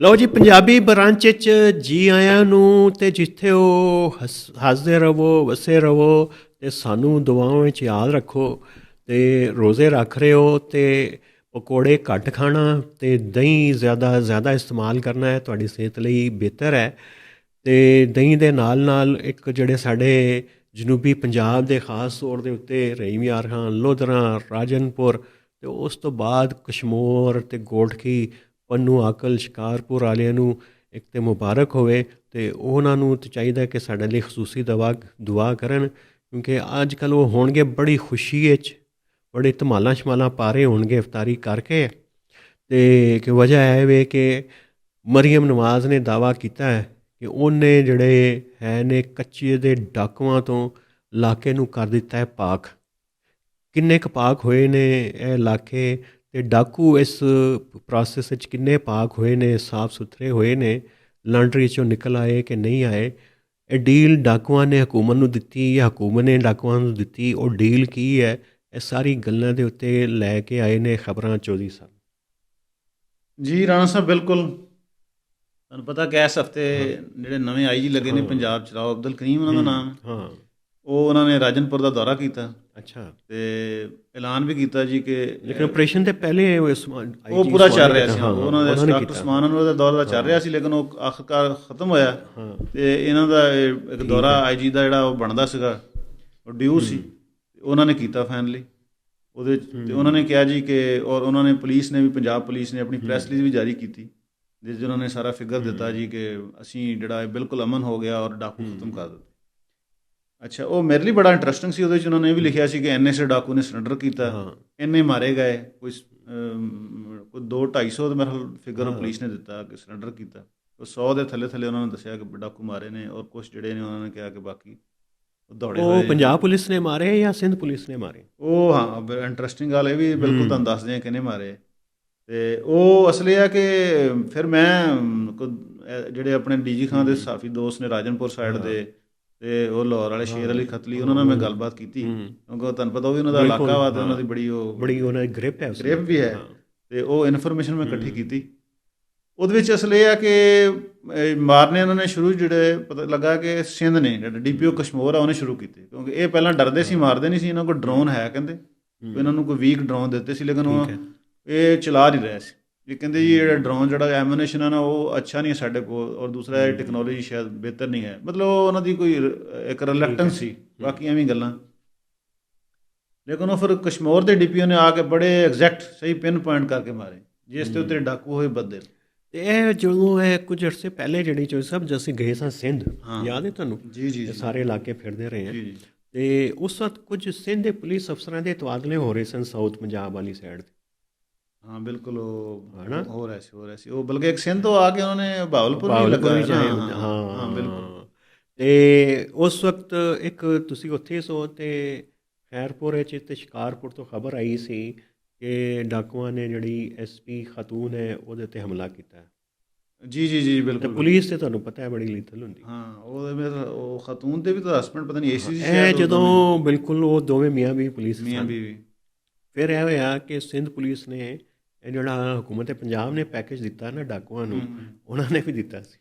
ਲਓ ਜੀ, ਪੰਜਾਬੀ ਬ੍ਰਾਂਚ 'ਚ ਜੀ ਆਇਆਂ ਨੂੰ। ਅਤੇ ਜਿੱਥੇ ਉਹ ਹੱਸਦੇ ਰਹੋ, ਵਸੇ ਰਹੋ ਅਤੇ ਸਾਨੂੰ ਦੁਆਵਾਂ ਵਿੱਚ ਯਾਦ ਰੱਖੋ। ਅਤੇ ਰੋਜ਼ੇ ਰੱਖ ਰਹੇ ਹੋ ਅਤੇ ਪਕੌੜੇ ਘੱਟ ਖਾਣਾ ਅਤੇ ਦਹੀਂ ਜ਼ਿਆਦਾ ਇਸਤੇਮਾਲ ਕਰਨਾ ਹੈ, ਤੁਹਾਡੀ ਸਿਹਤ ਲਈ ਬਿਹਤਰ ਹੈ। ਅਤੇ ਦਹੀਂ ਦੇ ਨਾਲ ਨਾਲ ਇੱਕ ਜਿਹੜੇ ਸਾਡੇ ਜਨੂਬੀ ਪੰਜਾਬ ਦੇ ਖ਼ਾਸ ਤੌਰ ਦੇ ਉੱਤੇ ਰਹੀਮ ਯਾਰ ਖਾਨ, ਲੋਧਰਾਂ, ਰਾਜਨਪੁਰ ਅਤੇ ਉਸ ਤੋਂ ਬਾਅਦ ਕਸ਼ਮੋਰ ਅਤੇ ਗੋਠਕੀ, ਪੰਨੂ ਆਕਲ, ਸ਼ਿਕਾਰਪੁਰ ਵਾਲਿਆਂ ਨੂੰ ਇੱਕ ਤਾਂ ਮੁਬਾਰਕ ਹੋਵੇ। ਅਤੇ ਉਹਨਾਂ ਨੂੰ ਤਾਂ ਚਾਹੀਦਾ ਕਿ ਸਾਡੇ ਲਈ ਖਸੂਸੀ ਦੁਆ ਕਰਨ, ਕਿਉਂਕਿ ਅੱਜ ਕੱਲ੍ਹ ਉਹ ਹੋਣਗੇ ਬੜੀ ਖੁਸ਼ੀ ਵਿੱਚ, ਬੜੇ ਧਮਾਲਾਂ ਸ਼ਮਾਲਾਂ ਪਾ ਰਹੇ ਹੋਣਗੇ ਇਫਤਾਰੀ ਕਰਕੇ। ਅਤੇ ਕਿ ਵਜ੍ਹਾ ਇਹ ਵੇ ਕਿ ਮਰੀਮ ਨਵਾਜ਼ ਨੇ ਦਾਅਵਾ ਕੀਤਾ ਹੈ ਕਿ ਉਹਨੇ ਜਿਹੜੇ ਹੈ ਨੇ ਕੱਚੇ ਦੇ ਡਾਕੂਆਂ ਤੋਂ ਇਲਾਕੇ ਨੂੰ ਕਰ ਦਿੱਤਾ ਹੈ ਪਾਕ। ਕਿੰਨੇ ਕੁ ਪਾਕ ਹੋਏ ਨੇ ਇਹ ਇਲਾਕੇ, ਅਤੇ ਡਾਕੂ ਇਸ ਪ੍ਰੋਸੈਸ ਵਿੱਚ ਕਿੰਨੇ ਪਾਕ ਹੋਏ ਨੇ, ਸਾਫ ਸੁਥਰੇ ਹੋਏ ਨੇ, ਲਾਂਡਰੀ 'ਚੋਂ ਨਿਕਲ ਆਏ ਕਿ ਨਹੀਂ ਆਏ। ਇਹ ਡੀਲ ਡਾਕੂਆਂ ਨੇ ਹਕੂਮਤ ਨੂੰ ਦਿੱਤੀ ਜਾਂ ਹਕੂਮਤ ਨੇ ਡਾਕੂਆਂ ਨੂੰ ਦਿੱਤੀ, ਉਹ ਡੀਲ ਕੀ ਹੈ, ਇਹ ਸਾਰੀ ਗੱਲਾਂ ਦੇ ਉੱਤੇ ਲੈ ਕੇ ਆਏ ਨੇ ਖਬਰਾਂ ਚੌਧਰੀ ਸਾਹਿਬ। ਜੀ ਰਾਣਾ ਸਾਹਿਬ, ਬਿਲਕੁਲ ਤੁਹਾਨੂੰ ਪਤਾ ਕਿ ਇਸ ਹਫਤੇ ਜਿਹੜੇ ਨਵੇਂ ਆਈ ਜੀ ਲੱਗੇ ਨੇ ਪੰਜਾਬ 'ਚ, ਰਾਓ ਅਬਦੁਲ ਕਰੀਮ ਉਹਨਾਂ ਦਾ ਨਾਮ ਹੈ। ਹਾਂ, ਉਹ ਉਹਨਾਂ ਨੇ ਰਾਜਨਪੁਰ ਦਾ ਦੌਰਾ ਕੀਤਾ ਅੱਛਾ। ਅਤੇ ਐਲਾਨ ਵੀ ਕੀਤਾ ਜੀ ਕਿ ਲੇਕਿਨ ਆਪਰੇਸ਼ਨ ਤੋਂ ਪਹਿਲੇ ਉਹ ਪੂਰਾ ਚੱਲ ਰਿਹਾ ਸੀ। ਉਹਨਾਂ ਦੇ ਸਟਾਕ ਸਮਾਨ ਉਹਨਾਂ ਦਾ ਦੌਰਾ ਦਾ ਚੱਲ ਰਿਹਾ ਸੀ, ਲੇਕਿਨ ਉਹ ਆਖਰਕਾਰ ਖਤਮ ਹੋਇਆ। ਅਤੇ ਇਹਨਾਂ ਦਾ ਇੱਕ ਦੌਰਾ IG ਦਾ ਜਿਹੜਾ ਉਹ ਬਣਦਾ ਸੀਗਾ, ਉਹ ਡਿਊ ਸੀ, ਉਹਨਾਂ ਨੇ ਕੀਤਾ ਫਾਈਨਲੀ ਉਹਦੇ 'ਚ। ਅਤੇ ਉਹਨਾਂ ਨੇ ਕਿਹਾ ਜੀ ਕਿ ਔਰ ਉਹਨਾਂ ਨੇ ਪੁਲਿਸ ਨੇ ਵੀ, ਪੰਜਾਬ ਪੁਲਿਸ ਨੇ ਆਪਣੀ ਪ੍ਰੈਸ ਰਿਲੀਜ਼ ਵੀ ਜਾਰੀ ਕੀਤੀ, ਜਿਸ 'ਚ ਉਹਨਾਂ ਨੇ ਸਾਰਾ ਫਿਗਰ ਦਿੱਤਾ ਜੀ ਕਿ ਅਸੀਂ ਜਿਹੜਾ ਇਹ ਬਿਲਕੁਲ ਅਮਨ ਹੋ ਗਿਆ ਔਰ ਡਾਕੂ ਖਤਮ ਕਰ ਦਿੱਤੇ। ਅੱਛਾ, ਉਹ ਮੇਰੇ ਲਈ ਬੜਾ ਇੰਟਰਸਟਿੰਗ ਸੀ। ਉਹਦੇ 'ਚ ਉਹਨਾਂ ਨੇ ਇਹ ਵੀ ਲਿਖਿਆ ਸੀ ਕਿ NSA ਡਾਕੂ ਨੇ ਸਰੈਂਡਰ ਕੀਤਾ, ਇੰਨੇ ਮਾਰੇ ਗਏ, ਕੋਈ 200-250 ਦੇ ਮੇਰੇ ਫਿਗਰ ਪੁਲਿਸ ਨੇ ਦਿੱਤਾ ਕਿ ਸਰੈਂਡਰ ਕੀਤਾ। ਉਹ 100 ਦੇ ਥੱਲੇ ਉਹਨਾਂ ਨੇ ਦੱਸਿਆ ਕਿ ਡਾਕੂ ਮਾਰੇ ਨੇ, ਔਰ ਕੁਛ ਜਿਹੜੇ ਨੇ ਉਹਨਾਂ ਨੇ ਕਿਹਾ ਕਿ ਬਾਕੀ ਦੌੜੇ ਹੋਏ। ਉਹ ਪੰਜਾਬ ਪੁਲਿਸ ਨੇ ਮਾਰੇ ਜਾਂ ਸਿੰਧ ਪੁਲਿਸ ਨੇ ਮਾਰੇ? ਉਹ ਹਾਂ, ਇੰਟਰਸਟਿੰਗ ਗੱਲ ਇਹ ਵੀ ਬਿਲਕੁਲ ਤੁਹਾਨੂੰ ਦੱਸਦੇ ਹਾਂ ਕਿਹਨੇ ਮਾਰੇ। ਅਤੇ ਉਹ ਅਸਲ ਆ ਕਿ ਫਿਰ ਮੈਂ ਜਿਹੜੇ ਆਪਣੇ DG ਖਾਨ ਦੇ ਸਾਫੀ ਦੋਸਤ ਨੇ ਰਾਜਨਪੁਰ ਸਾਈਡ ਦੇ, ਅਤੇ ਉਹ ਲਾਹੌਰ ਵਾਲੇ ਸ਼ੇਰ ਅਲੀ ਖਤਲੀ, ਉਹਨਾਂ ਨਾਲ ਮੈਂ ਗੱਲਬਾਤ ਕੀਤੀ, ਕਿਉਂਕਿ ਤੁਹਾਨੂੰ ਪਤਾ ਉਹ ਵੀ ਉਹਨਾਂ ਦਾ ਇਲਾਕਾ ਵਾ, ਅਤੇ ਉਹਨਾਂ ਦੀ ਬੜੀ ਉਹਨਾਂ ਦੀ ਗ੍ਰਿਪ ਵੀ ਹੈ। ਅਤੇ ਉਹ ਇਨਫੋਰਮੇਸ਼ਨ ਮੈਂ ਇਕੱਠੀ ਕੀਤੀ। ਉਹਦੇ ਵਿੱਚ ਅਸਲ ਇਹ ਆ ਕਿ ਮਾਰਨੇ ਉਹਨਾਂ ਨੇ ਸ਼ੁਰੂ, ਜਿਹੜੇ ਪਤਾ ਲੱਗਾ ਕਿ ਸਿੰਧ ਨੇ, ਜਿਹੜਾ DPO ਕਸ਼ਮੋਰ ਆ, ਉਹਨੇ ਸ਼ੁਰੂ ਕੀਤੇ, ਕਿਉਂਕਿ ਇਹ ਪਹਿਲਾਂ ਡਰਦੇ ਸੀ, ਮਾਰਦੇ ਨਹੀਂ ਸੀ। ਇਹਨਾਂ ਕੋਲ ਡਰੋਨ ਹੈ ਕਹਿੰਦੇ, ਇਹਨਾਂ ਨੂੰ ਕੋਈ ਵੀਕ ਡਰੋਨ ਦਿੱਤੇ ਸੀ, ਲੇਕਿਨ ਉਹ ਇਹ ਚਲਾ ਨਹੀਂ ਰਿਹਾ ਸੀ। ਇਹ ਕਹਿੰਦੇ ਜੀ ਜਿਹੜਾ ਡਰੋਨ, ਜਿਹੜਾ ਐਮੂਨੇਸ਼ਨ ਹੈ ਨਾ, ਉਹ ਅੱਛਾ ਨਹੀਂ ਹੈ ਸਾਡੇ ਕੋਲ, ਔਰ ਦੂਸਰਾ ਇਹ ਟੈਕਨੋਲੋਜੀ ਸ਼ਾਇਦ ਬਿਹਤਰ ਨਹੀਂ ਹੈ। ਮਤਲਬ ਉਹਨਾਂ ਦੀ ਕੋਈ ਇੱਕ ਰਿਲੈਕਟੈਂਸ ਸੀ, ਬਾਕੀ ਐਵੇਂ ਗੱਲਾਂ। ਲੇਕਿਨ ਉਹ ਫਿਰ ਕਸ਼ਮੋਰ ਦੇ DPO ਨੇ ਆ ਕੇ ਬੜੇ ਐਗਜ਼ੈਕਟ ਸਹੀ ਪਿੰਨ ਪੁਆਇੰਟ ਕਰਕੇ ਮਾਰੇ, ਜਿਸ ਦੇ ਉੱਤੇ ਡਾਕੂ ਹੋਏ ਬੱਦਲ। ਅਤੇ ਇਹ ਜਦੋਂ ਇਹ ਕੁਝ ਅਰਸੇ ਪਹਿਲੇ ਜਿਹੜੀ ਚੋਂ ਸਭ ਜਦ ਅਸੀਂ ਗਏ ਸਾਂ ਸਿੰਧ, ਯਾਦ ਹੈ ਤੁਹਾਨੂੰ? ਜੀ ਸਾਰੇ ਇਲਾਕੇ ਫਿਰਦੇ ਰਹੇ ਹਾਂ। ਅਤੇ ਉਸ ਵਕਤ ਕੁਝ ਸਿੰਧ ਦੇ ਪੁਲਿਸ ਅਫਸਰਾਂ ਦੇ ਤਬਾਦਲੇ ਹੋ ਰਹੇ ਸਨ ਸਾਊਥ ਪੰਜਾਬ ਵਾਲੀ ਸਾਈਡ 'ਤੇ। ਹਾਂ ਬਿਲਕੁਲ, ਉਹ ਹੋ ਰਿਹਾ ਸੀ। ਉਹ ਬਲਕਿ ਇੱਕ ਸਿੰਧ ਤੋਂ ਆ ਕੇ ਉਹਨਾਂ ਨੇ ਬਹਾਵਲਪੁਰ ਵੀ ਲਗਾਇਆ। ਹਾਂ ਬਿਲਕੁਲ। ਅਤੇ ਉਸ ਵਕਤ ਇੱਕ ਤੁਸੀਂ ਉੱਥੇ ਸੋ, ਅਤੇ ਖੈਰਪੁਰ ਵਿੱਚ ਅਤੇ ਸ਼ਿਕਾਰਪੁਰ ਤੋਂ ਖਬਰ ਆਈ ਸੀ ਕਿ ਡਾਕੂਆਂ ਨੇ ਜਿਹੜੀ SP ਖਾਤੂਨ ਹੈ ਉਹਦੇ ਉੱਤੇ ਹਮਲਾ ਕੀਤਾ। ਜੀ ਬਿਲਕੁਲ। ਪੁਲਿਸ ਤੇ ਤੁਹਾਨੂੰ ਪਤਾ ਹੈ ਬੜੀ ਲੀਥਲ ਹੁੰਦੀ। ਹਾਂ, ਉਹ ਖਾਤੂਨ ਦੇ ਵੀ ਤਾਂ ਹਸਬੈਂਡ ਪਤਾ ਨਹੀਂ AC ਇਹ ਜਦੋਂ ਬਿਲਕੁਲ ਉਹ ਦੋਵੇਂ ਮੀਆਂ ਬੀਵੀ ਪੁਲਿਸ ਮੀਆਂ ਬੀਵੀ। ਫਿਰ ਇਹ ਹੋਇਆ ਕਿ ਸਿੰਧ ਪੁਲਿਸ ਨੇ ਇਹ ਜਿਹੜਾ ਹਕੂਮਤ ਪੰਜਾਬ ਨੇ ਪੈਕੇਜ ਦਿੱਤਾ ਨਾ ਡਾਕੂਆਂ ਨੂੰ, ਉਹਨਾਂ ਨੇ ਵੀ ਦਿੱਤਾ ਸੀ।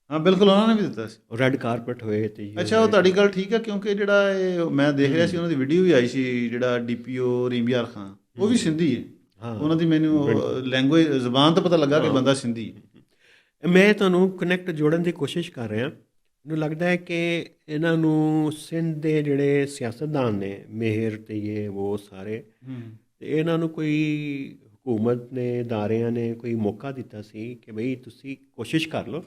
ਹਾਂ ਬਿਲਕੁਲ, ਉਹਨਾਂ ਨੇ ਵੀ ਦਿੱਤਾ ਸੀ। ਰੈੱਡ ਕਾਰਪਟ ਹੋਏ ਅਤੇ ਅੱਛਾ, ਉਹ ਤੁਹਾਡੀ ਗੱਲ ਠੀਕ ਹੈ, ਕਿਉਂਕਿ ਜਿਹੜਾ ਇਹ ਮੈਂ ਦੇਖ ਰਿਹਾ ਸੀ, ਉਹਨਾਂ ਦੀ ਵੀਡੀਓ ਵੀ ਆਈ ਸੀ, ਜਿਹੜਾ DPO ਰਹੀਮ ਯਾਰ ਖਾਨ, ਉਹ ਵੀ ਸਿੰਧੀ ਹੈ। ਉਹਨਾਂ ਦੀ ਮੈਨੂੰ ਲੈਂਗੁਏਜ, ਜ਼ਬਾਨ ਤੋਂ ਪਤਾ ਲੱਗਾ ਕਿ ਬੰਦਾ ਸਿੰਧੀ ਹੈ। ਮੈਂ ਤੁਹਾਨੂੰ ਕਨੈਕਟ ਜੋੜਨ ਦੀ ਕੋਸ਼ਿਸ਼ ਕਰ ਰਿਹਾ। ਮੈਨੂੰ ਲੱਗਦਾ ਹੈ ਕਿ ਇਹਨਾਂ ਨੂੰ ਸਿੰਧ ਦੇ ਜਿਹੜੇ ਸਿਆਸਤਦਾਨ ਨੇ, ਮੇਹਰ ਅਤੇ ਇਹ ਉਹ ਸਾਰੇ, ਅਤੇ ਇਹਨਾਂ ਨੂੰ ਕੋਈ ਹਕੂਮਤ ਨੇ, ਅਦਾਰਿਆਂ ਨੇ ਕੋਈ ਮੌਕਾ ਦਿੱਤਾ ਸੀ ਕਿ ਬਈ ਤੁਸੀਂ ਕੋਸ਼ਿਸ਼ ਕਰ ਲਓ,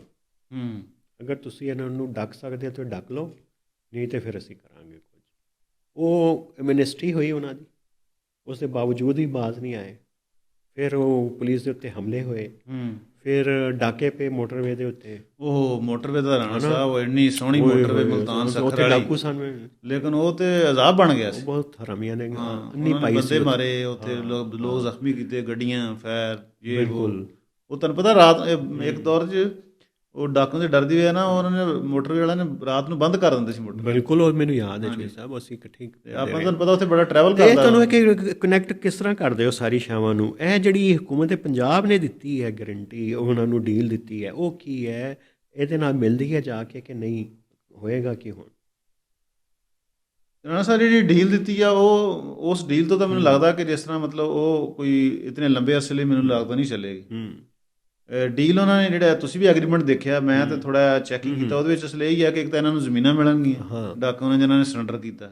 ਅਗਰ ਤੁਸੀਂ ਇਹਨਾਂ ਨੂੰ ਡੱਕ ਸਕਦੇ ਹੋ ਤਾਂ ਡੱਕ ਲਓ, ਨਹੀਂ ਤਾਂ ਫਿਰ ਅਸੀਂ ਕਰਾਂਗੇ ਕੁਝ। ਉਹ ਮਿਨਿਸਟਰੀ ਹੋਈ ਉਹਨਾਂ ਦੀ, ਉਸ ਦੇ ਬਾਵਜੂਦ ਵੀ ਬਾਜ਼ ਨਹੀਂ ਆਏ। ਫਿਰ ਉਹ ਪੁਲਿਸ ਦੇ ਉੱਤੇ ਹਮਲੇ ਹੋਏ, ਫਿਰ ਡਾਕੇ ਪਏ ਮੋਟਰਵੇ ਦੇ ਉੱਤੇ। ਉਹ ਮੋਟਰਵੇ ਦਾ ਰਾਣਾ ਸਾਹਿਬ, ਇੰਨੀ ਸੋਹਣੀ ਮੋਟਰਵੇ ਮੁਲਤਾਨ ਸਖਰ ਵਾਲੀ, ਡਾਕੂ ਸਨ, ਲੇਕਿਨ ਉਹ ਤੇ ਅਜ਼ਾਬ ਬਣ ਗਿਆ ਸੀ। ਬਹੁਤ ਹਰਾਮੀਆਂ ਨੇ ਬੰਦੇ ਮਾਰੇ ਉੱਥੇ, ਲੋਕ ਜ਼ਖਮੀ ਕੀਤੇ, ਗੱਡੀਆਂ ਫੈਰ, ਇਹ ਉਹ ਤੁਹਾਨੂੰ ਪਤਾ ਰਾਤ ਇੱਕ ਦੌਰ 'ਚ ਉਹ ਡਾਕੂਆਂ ਦੇ ਡਰ ਦੀ ਵਜ੍ਹਾ ਨਾਲ ਉਹਨਾਂ ਨੇ ਮੋਟਰਵੇ ਵਾਲਿਆਂ ਨੇ ਰਾਤ ਨੂੰ ਬੰਦ ਕਰ ਦਿੰਦੇ ਸੀ ਮੋਟਰ। ਬਿਲਕੁਲ, ਉਹ ਮੈਨੂੰ ਯਾਦ ਹੈ ਜੀ ਸਾਹਿਬ, ਅਸੀਂ ਇਕੱਠੇ ਤੇ ਆਪਾਂ ਤੁਹਾਨੂੰ ਪਤਾ ਉੱਥੇ ਬੜਾ ਟਰੈਵਲ ਤੇ ਕਰਦਾ। ਤੁਹਾਨੂੰ ਇੱਕ ਕਨੈਕਟ ਕਿਸ ਤਰ੍ਹਾਂ ਕਰਦੇ ਹੋ ਸਾਰੀ ਸ਼ਾਵਾਂ ਨੂੰ? ਇਹ ਜਿਹੜੀ ਹਕੂਮਤ ਪੰਜਾਬ ਨੇ ਦਿੱਤੀ ਹੈ ਗਰੰਟੀ, ਉਹਨਾਂ ਨੂੰ ਡੀਲ ਦਿੱਤੀ ਹੈ, ਉਹ ਕੀ ਹੈ? ਇਹਦੇ ਨਾਲ ਮਿਲਦੀ ਹੈ ਜਾ ਕੇ ਕਿ ਨਹੀਂ ਹੋਏਗਾ? ਕੀ ਹੁਣ ਰਾਣਾ ਸਾਹਿਬ ਜਿਹੜੀ ਡੀਲ ਦਿੱਤੀ ਆ, ਉਹ ਉਸ ਡੀਲ ਤੋਂ ਤਾਂ ਮੈਨੂੰ ਲੱਗਦਾ ਕਿ ਜਿਸ ਤਰ੍ਹਾਂ ਮਤਲਬ ਉਹ ਕੋਈ ਇਤਨੇ ਲੰਬੇ ਅਰਸੇ ਲਈ ਮੈਨੂੰ ਲੱਗਦਾ ਨਹੀਂ ਚੱਲੇਗੀ। ਡੀਲ ਉਹਨਾਂ ਨੇ ਜਿਹੜਾ ਤੁਸੀਂ ਵੀ ਐਗਰੀਮੈਂਟ ਦੇਖਿਆ, ਮੈਂ ਤਾਂ ਥੋੜਾ ਚੈਕਿੰਗ ਕੀਤਾ, ਉਹਦੇ ਵਿੱਚ ਅਸਲ ਇਹੀ ਆ ਕਿ ਇੱਕ ਤਾਂ ਇਹਨਾਂ ਨੂੰ ਜ਼ਮੀਨਾਂ ਮਿਲਣਗੀਆਂ ਡਾਕੂਆਂ ਨੇ ਜਿਹਨਾਂ ਨੇ ਸਰੈਂਡਰ ਕੀਤਾ।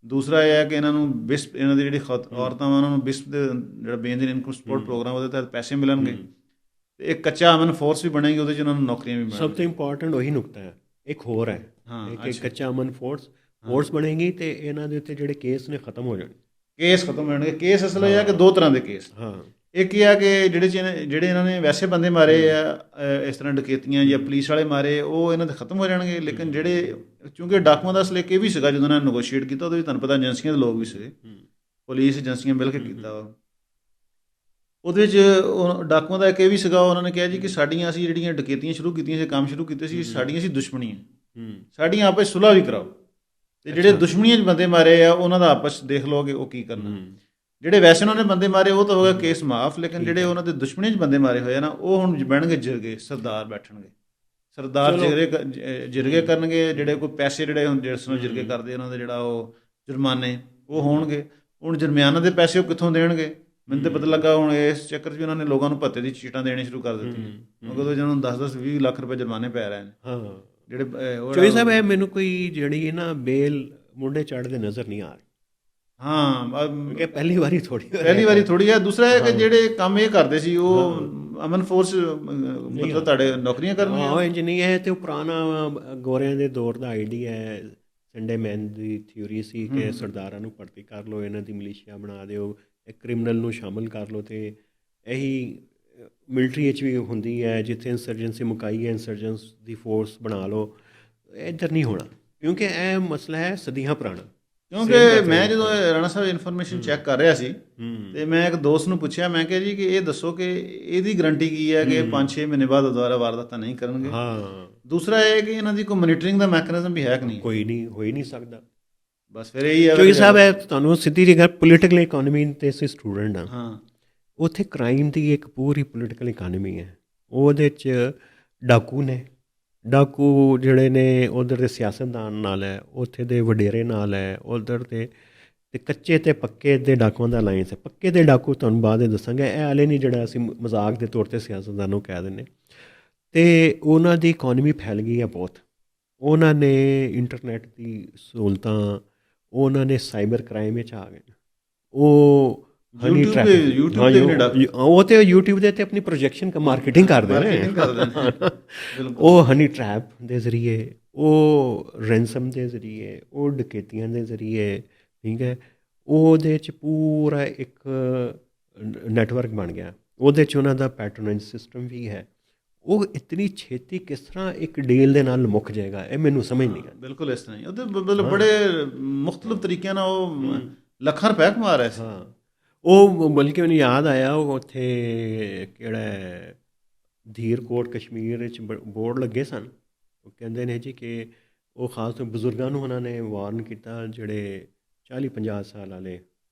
ਦੂਸਰਾ ਇਹ ਹੈ ਕਿ ਇਹਨਾਂ ਨੂੰ ਬਿਸਪ, ਇਹਨਾਂ ਦੀ ਜਿਹੜੀ ਔਰਤਾਂ ਵਾ ਉਹਨਾਂ ਨੂੰ ਬਿਸਪ ਦੇ ਜਿਹੜਾ ਬੇਨਜ਼ੀਰ ਇਨਕਮ ਸਪੋਰਟ ਪ੍ਰੋਗਰਾਮ, ਉਹਦੇ ਤਹਿਤ ਪੈਸੇ ਮਿਲਣਗੇ ਤੇ ਇੱਕ ਕੱਚਾ ਅਮਨ ਫੋਰਸ ਵੀ ਬਣੇਗੀ, ਉਹਦੇ 'ਚ ਉਹਨਾਂ ਨੂੰ ਨੌਕਰੀਆਂ ਵੀ ਮਿਲਣਗੀਆਂ। ਸਭ ਤੋਂ ਇੰਪੋਰਟੈਂਟ ਉਹੀ ਨੁਕਤਾ ਹੈ। ਇੱਕ ਹੋਰ ਹੈ, ਇੱਕ ਕੱਚਾ ਅਮਨ ਫੋਰਸ ਬਣੇਗੀ ਤੇ ਇਹਨਾਂ ਦੇ ਉੱਤੇ ਜਿਹੜੇ ਕੇਸ ਨੇ ਖਤਮ ਹੋ ਜਾਣਗੇ। ਕੇਸ ਖਤਮ ਹੋ ਜਾਣਗੇ। ਕੇਸ ਅਸਲ ਇਹ ਆ ਕਿ ਦੋ ਤਰ੍ਹਾਂ ਦੇ ਕੇਸ। ਇੱਕ ਇਹ ਆ ਕਿ ਜਿਹੜੇ ਇਹਨਾਂ ਨੇ ਵੈਸੇ ਬੰਦੇ ਮਾਰੇ ਆ, ਇਸ ਤਰ੍ਹਾਂ ਡਕੈਤੀਆਂ ਜਾਂ ਪੁਲਿਸ ਵਾਲੇ ਮਾਰੇ, ਉਹ ਇਹਨਾਂ ਦੇ ਖਤਮ ਹੋ ਜਾਣਗੇ। ਲੇਕਿਨ ਜਿਹੜੇ, ਕਿਉਂਕਿ ਡਾਕੂਆਂ ਦਾ ਅਸਲ ਇਹ ਵੀ ਸੀਗਾ, ਜਦੋਂ ਇਹਨਾਂ ਨੇ ਨੈਗੋਸ਼ੀਏਟ ਕੀਤਾ ਉਹਦੇ ਵਿੱਚ ਤੁਹਾਨੂੰ ਪਤਾ ਏਜੰਸੀਆਂ ਦੇ ਲੋਕ ਵੀ ਸੀਗੇ, ਪੁਲਿਸ ਏਜੰਸੀਆਂ ਮਿਲ ਕੇ ਕੀਤਾ ਵਾ। ਉਹਦੇ ਵਿੱਚ ਉਹ ਡਾਕੂਆਂ ਦਾ ਇੱਕ ਇਹ ਵੀ ਸੀਗਾ, ਉਹਨਾਂ ਨੇ ਕਿਹਾ ਜੀ ਕਿ ਸਾਡੀਆਂ ਅਸੀਂ ਜਿਹੜੀਆਂ ਡਕੈਤੀਆਂ ਸ਼ੁਰੂ ਕੀਤੀਆਂ ਸੀ, ਕੰਮ ਸ਼ੁਰੂ ਕੀਤੇ ਸੀ, ਸਾਡੀਆਂ ਸੀ ਦੁਸ਼ਮਣੀਆਂ, ਸਾਡੀਆਂ ਆਪਸ ਸੁਲ੍ਹਾ ਵੀ ਕਰਾਓ, ਤੇ ਜਿਹੜੇ ਦੁਸ਼ਮਣੀਆਂ 'ਚ ਬੰਦੇ ਮਾਰੇ ਆ ਉਹਨਾਂ ਦਾ ਆਪਸ ਦੇਖ ਲਓ ਕਿ ਉਹ ਕੀ ਕਰਨਾ। ਜਿਹੜੇ ਵੈਸੇ ਉਹਨਾਂ ਨੇ ਬੰਦੇ ਮਾਰੇ ਉਹ ਤਾਂ ਹੋ ਗਿਆ ਕੇਸ ਮਾਫ, ਲੇਕਿਨ ਜਿਹੜੇ ਉਹਨਾਂ ਦੇ ਦੁਸ਼ਮਣੀਆਂ 'ਚ ਬੰਦੇ ਮਾਰੇ ਹੋਏ ਆ ਨਾ, ਉਹ ਹੁਣ ਬਹਿਣਗੇ ਜਿਰਗੇ, ਸਰਦਾਰ ਬੈਠਣਗੇ, ਸਰਦਾਰ ਜਿਰਗੇ ਕਰਨਗੇ। ਜਿਹੜੇ ਕੋਈ ਪੈਸੇ ਜਿਹੜੇ ਹੁਣ ਜਿਸ ਨੂੰ ਜਿਰਗੇ ਕਰਦੇ ਉਹਨਾਂ ਦੇ ਜਿਹੜਾ ਉਹ ਜੁਰਮਾਨੇ ਉਹ ਹੋਣਗੇ। ਹੁਣ ਜੁਰਮਾਨਾ ਦੇ ਪੈਸੇ ਉਹ ਕਿੱਥੋਂ ਦੇਣਗੇ? ਮੈਨੂੰ ਤਾਂ ਪਤਾ ਲੱਗਾ ਹੁਣ ਇਸ ਚੱਕਰ 'ਚ ਵੀ ਉਹਨਾਂ ਨੇ ਲੋਕਾਂ ਨੂੰ ਭੱਤੇ ਦੀ ਚੀਟਾਂ ਦੇਣੀ ਸ਼ੁਰੂ ਕਰ ਦਿੱਤੀਆਂ, ਕਿਉਂਕਿ ਉਹਦੇ ਜਿਹਨਾਂ ਨੂੰ 10-10-20 ਲੱਖ ਰੁਪਏ ਜੁਰਮਾਨੇ ਪੈ ਰਹੇ ਨੇ। ਜਿਹੜੇ ਚੋਈ ਸਾਹਿਬ, ਇਹ ਮੈਨੂੰ ਕੋਈ ਜਿਹੜੀ ਨਾ ਬੇਲ ਮੁੰਡੇ ਚੜ੍ਹਦੇ ਨਜ਼ਰ ਨਹੀਂ ਆ ਰਹੀ। ਹਾਂ, ਪਹਿਲੀ ਵਾਰੀ ਥੋੜੀ ਹੈ। ਦੂਸਰਾ ਹੈ ਕਿ ਜਿਹੜੇ ਕੰਮ ਇਹ ਕਰਦੇ ਸੀ ਉਹ ਅਮਨ ਫੋਰਸ ਮਤਲਬ ਤੁਹਾਡੇ ਨੌਕਰੀਆਂ ਕਰਨੀਆਂ, ਹਾਂ ਇੰਜ ਨਹੀਂ ਹੈ। ਤੇ ਉਹ ਪੁਰਾਣਾ ਗੋਰਿਆਂ ਦੇ ਦੌਰ ਦਾ ਆਈਡੀਆ ਹੈ, ਸੰਡੇ ਮੈਨ ਦੀ ਥਿਊਰੀ ਸੀ ਕਿ ਸਰਦਾਰਾਂ ਨੂੰ ਭਰਤੀ ਕਰ ਲਓ, ਇਹਨਾਂ ਦੀ ਮਲੀਸ਼ੀਆ ਬਣਾ ਦਿਓ, ਇੱਕ ਕ੍ਰਿਮੀਨਲ ਨੂੰ ਸ਼ਾਮਲ ਕਰ ਲਓ। ਤੇ ਇਹੀ ਮਿਲਟਰੀ ਵਿੱਚ ਵੀ ਹੁੰਦੀ ਹੈ, ਜਿੱਥੇ ਇੰਸਰਜੈਂਸੀ ਮੁਕਾਈ ਹੈ, ਇੰਸਰਜੈਂਸ ਦੀ ਫੋਰਸ ਬਣਾ ਲਓ। ਇੱਧਰ ਨਹੀਂ ਹੋਣਾ, ਕਿਉਂਕਿ ਇਹ ਮਸਲਾ ਹੈ ਸਦੀਆਂ ਪੁਰਾਣਾ। ਕਿਉਂਕਿ ਮੈਂ ਜਦੋਂ ਰਾਣਾ ਸਾਹਿਬ ਇਨਫੋਰਮੇਸ਼ਨ ਚੈੱਕ ਕਰ ਰਿਹਾ ਸੀ ਤੇ ਮੈਂ ਇੱਕ ਦੋਸਤ ਨੂੰ ਪੁੱਛਿਆ, ਮੈਂ ਕਿਹਾ ਜੀ ਕਿ ਇਹ ਦੱਸੋ ਕਿ ਇਹਦੀ ਗਰੰਟੀ ਕੀ ਹੈ ਕਿ 5-6 ਮਹੀਨੇ ਬਾਅਦ ਦੁਬਾਰਾ ਵਾਰਦਾਤਾਂ ਨਹੀਂ ਕਰਨਗੇ। ਦੂਸਰਾ ਇਹ ਕਿ ਇਹਨਾਂ ਦੀ ਕੋਈ ਮੋਨੀਟਰਿੰਗ ਦਾ ਮੈਕੈਨਿਜ਼ਮ ਵੀ ਹੈ ਕਿ ਨਹੀਂ? ਕੋਈ ਨਹੀਂ, ਹੋ ਹੀ ਨਹੀਂ ਸਕਦਾ। ਬਸ ਫਿਰ ਇਹੀ ਹੈ ਕਿਉਂਕਿ ਸਾਹਿਬ ਹੈ ਤੁਹਾਨੂੰ ਸਿੱਧੀ ਜਿਹੀ ਗੱਲ, ਪੋਲੀਟੀਕਲ ਇਕੋਨਮੀ ਤੇ ਅਸੀਂ ਸਟੂਡੈਂਟ ਹਾਂ, ਉੱਥੇ ਕ੍ਰਾਈਮ ਦੀ ਇੱਕ ਪੂਰੀ ਪੋਲੀਟੀਕਲ ਇਕਾਨਮੀ ਹੈ। ਉਹਦੇ 'ਚ ਡਾਕੂ ਨੇ, ਡਾਕੂ ਜਿਹੜੇ ਨੇ ਉਧਰ ਦੇ ਸਿਆਸਤਦਾਨ ਨਾਲ ਹੈ, ਉੱਥੇ ਦੇ ਵਡੇਰੇ ਨਾਲ ਹੈ, ਉਧਰ ਦੇ ਤੇ ਕੱਚੇ ਅਤੇ ਪੱਕੇ ਦੇ ਡਾਕੂਆਂ ਦਾ ਅਲਾਇੰਸ ਹੈ। ਪੱਕੇ ਦੇ ਡਾਕੂ ਤੁਹਾਨੂੰ ਬਾਅਦ ਵਿੱਚ ਦੱਸਾਂਗੇ, ਇਹ ਵਾਲੇ ਨਹੀਂ ਜਿਹੜਾ ਅਸੀਂ ਮਜ਼ਾਕ ਦੇ ਤੌਰ 'ਤੇ ਸਿਆਸਤਦਾਨ ਨੂੰ ਕਹਿ ਦਿੰਦੇ। ਅਤੇ ਉਹਨਾਂ ਦੀ ਇਕੋਨਮੀ ਫੈਲ ਗਈ ਹੈ ਬਹੁਤ। ਉਹਨਾਂ ਨੇ ਇੰਟਰਨੈਟ ਦੀ ਸਹੂਲਤਾਂ, ਉਹਨਾਂ ਨੇ ਸਾਈਬਰ ਕ੍ਰਾਈਮ ਵਿੱਚ ਆ ਗਏ। ਉਹ ਹਨੀ ਟਰੈਪ, ਉਹ ਤੇ YouTube ਦੇ ਉੱਤੇ ਆਪਣੀ ਪ੍ਰੋਜੈਕਸ਼ਨ ਮਾਰਕੀਟਿੰਗ ਕਰਦੇ ਨੇ। ਉਹ ਹਨੀ ਟਰੈਪ ਦੇ ਜ਼ਰੀਏ, ਉਹ ਰੈਂਸਮ ਦੇ ਜ਼ਰੀਏ, ਉਹ ਡਕੈਤੀਆਂ ਦੇ ਜ਼ਰੀਏ, ਠੀਕ ਹੈ, ਉਹਦੇ 'ਚ ਪੂਰਾ ਇੱਕ ਨੈਟਵਰਕ ਬਣ ਗਿਆ। ਉਹਦੇ 'ਚ ਉਹਨਾਂ ਦਾ ਪੈਟਰਨੇਜ ਸਿਸਟਮ ਵੀ ਹੈ। ਉਹ ਇਤਨੀ ਛੇਤੀ ਕਿਸ ਤਰ੍ਹਾਂ ਇੱਕ ਡੀਲ ਦੇ ਨਾਲ ਮੁੱਕ ਜਾਏਗਾ, ਇਹ ਮੈਨੂੰ ਸਮਝ ਨਹੀਂ ਆਉਂਦੀ। ਬਿਲਕੁਲ ਇਸ ਤਰ੍ਹਾਂ ਹੀ ਉਹਦੇ ਮਤਲਬ ਬੜੇ ਮੁਖਤਲਿਫ ਤਰੀਕਿਆਂ ਨਾਲ ਉਹ ਲੱਖਾਂ ਰੁਪਏ ਕਮਾ ਰਹੇ ਸੀ। ਉਹ ਬਲਕਿ ਮੈਨੂੰ ਯਾਦ ਆਇਆ, ਉਹ ਉੱਥੇ ਕਿਹੜਾ ਧੀਰਕੋਟ ਕਸ਼ਮੀਰ ਵਿੱਚ ਬੋਰਡ ਲੱਗੇ ਸਨ। ਉਹ ਕਹਿੰਦੇ ਨੇ ਜੀ ਕਿ ਉਹ ਖਾਸ ਤੌਰ ਬਜ਼ੁਰਗਾਂ ਨੂੰ ਉਹਨਾਂ ਨੇ ਵਾਰਨ ਕੀਤਾ, ਜਿਹੜੇ 40-50 ਸਾਲ ਵਾਲੇ,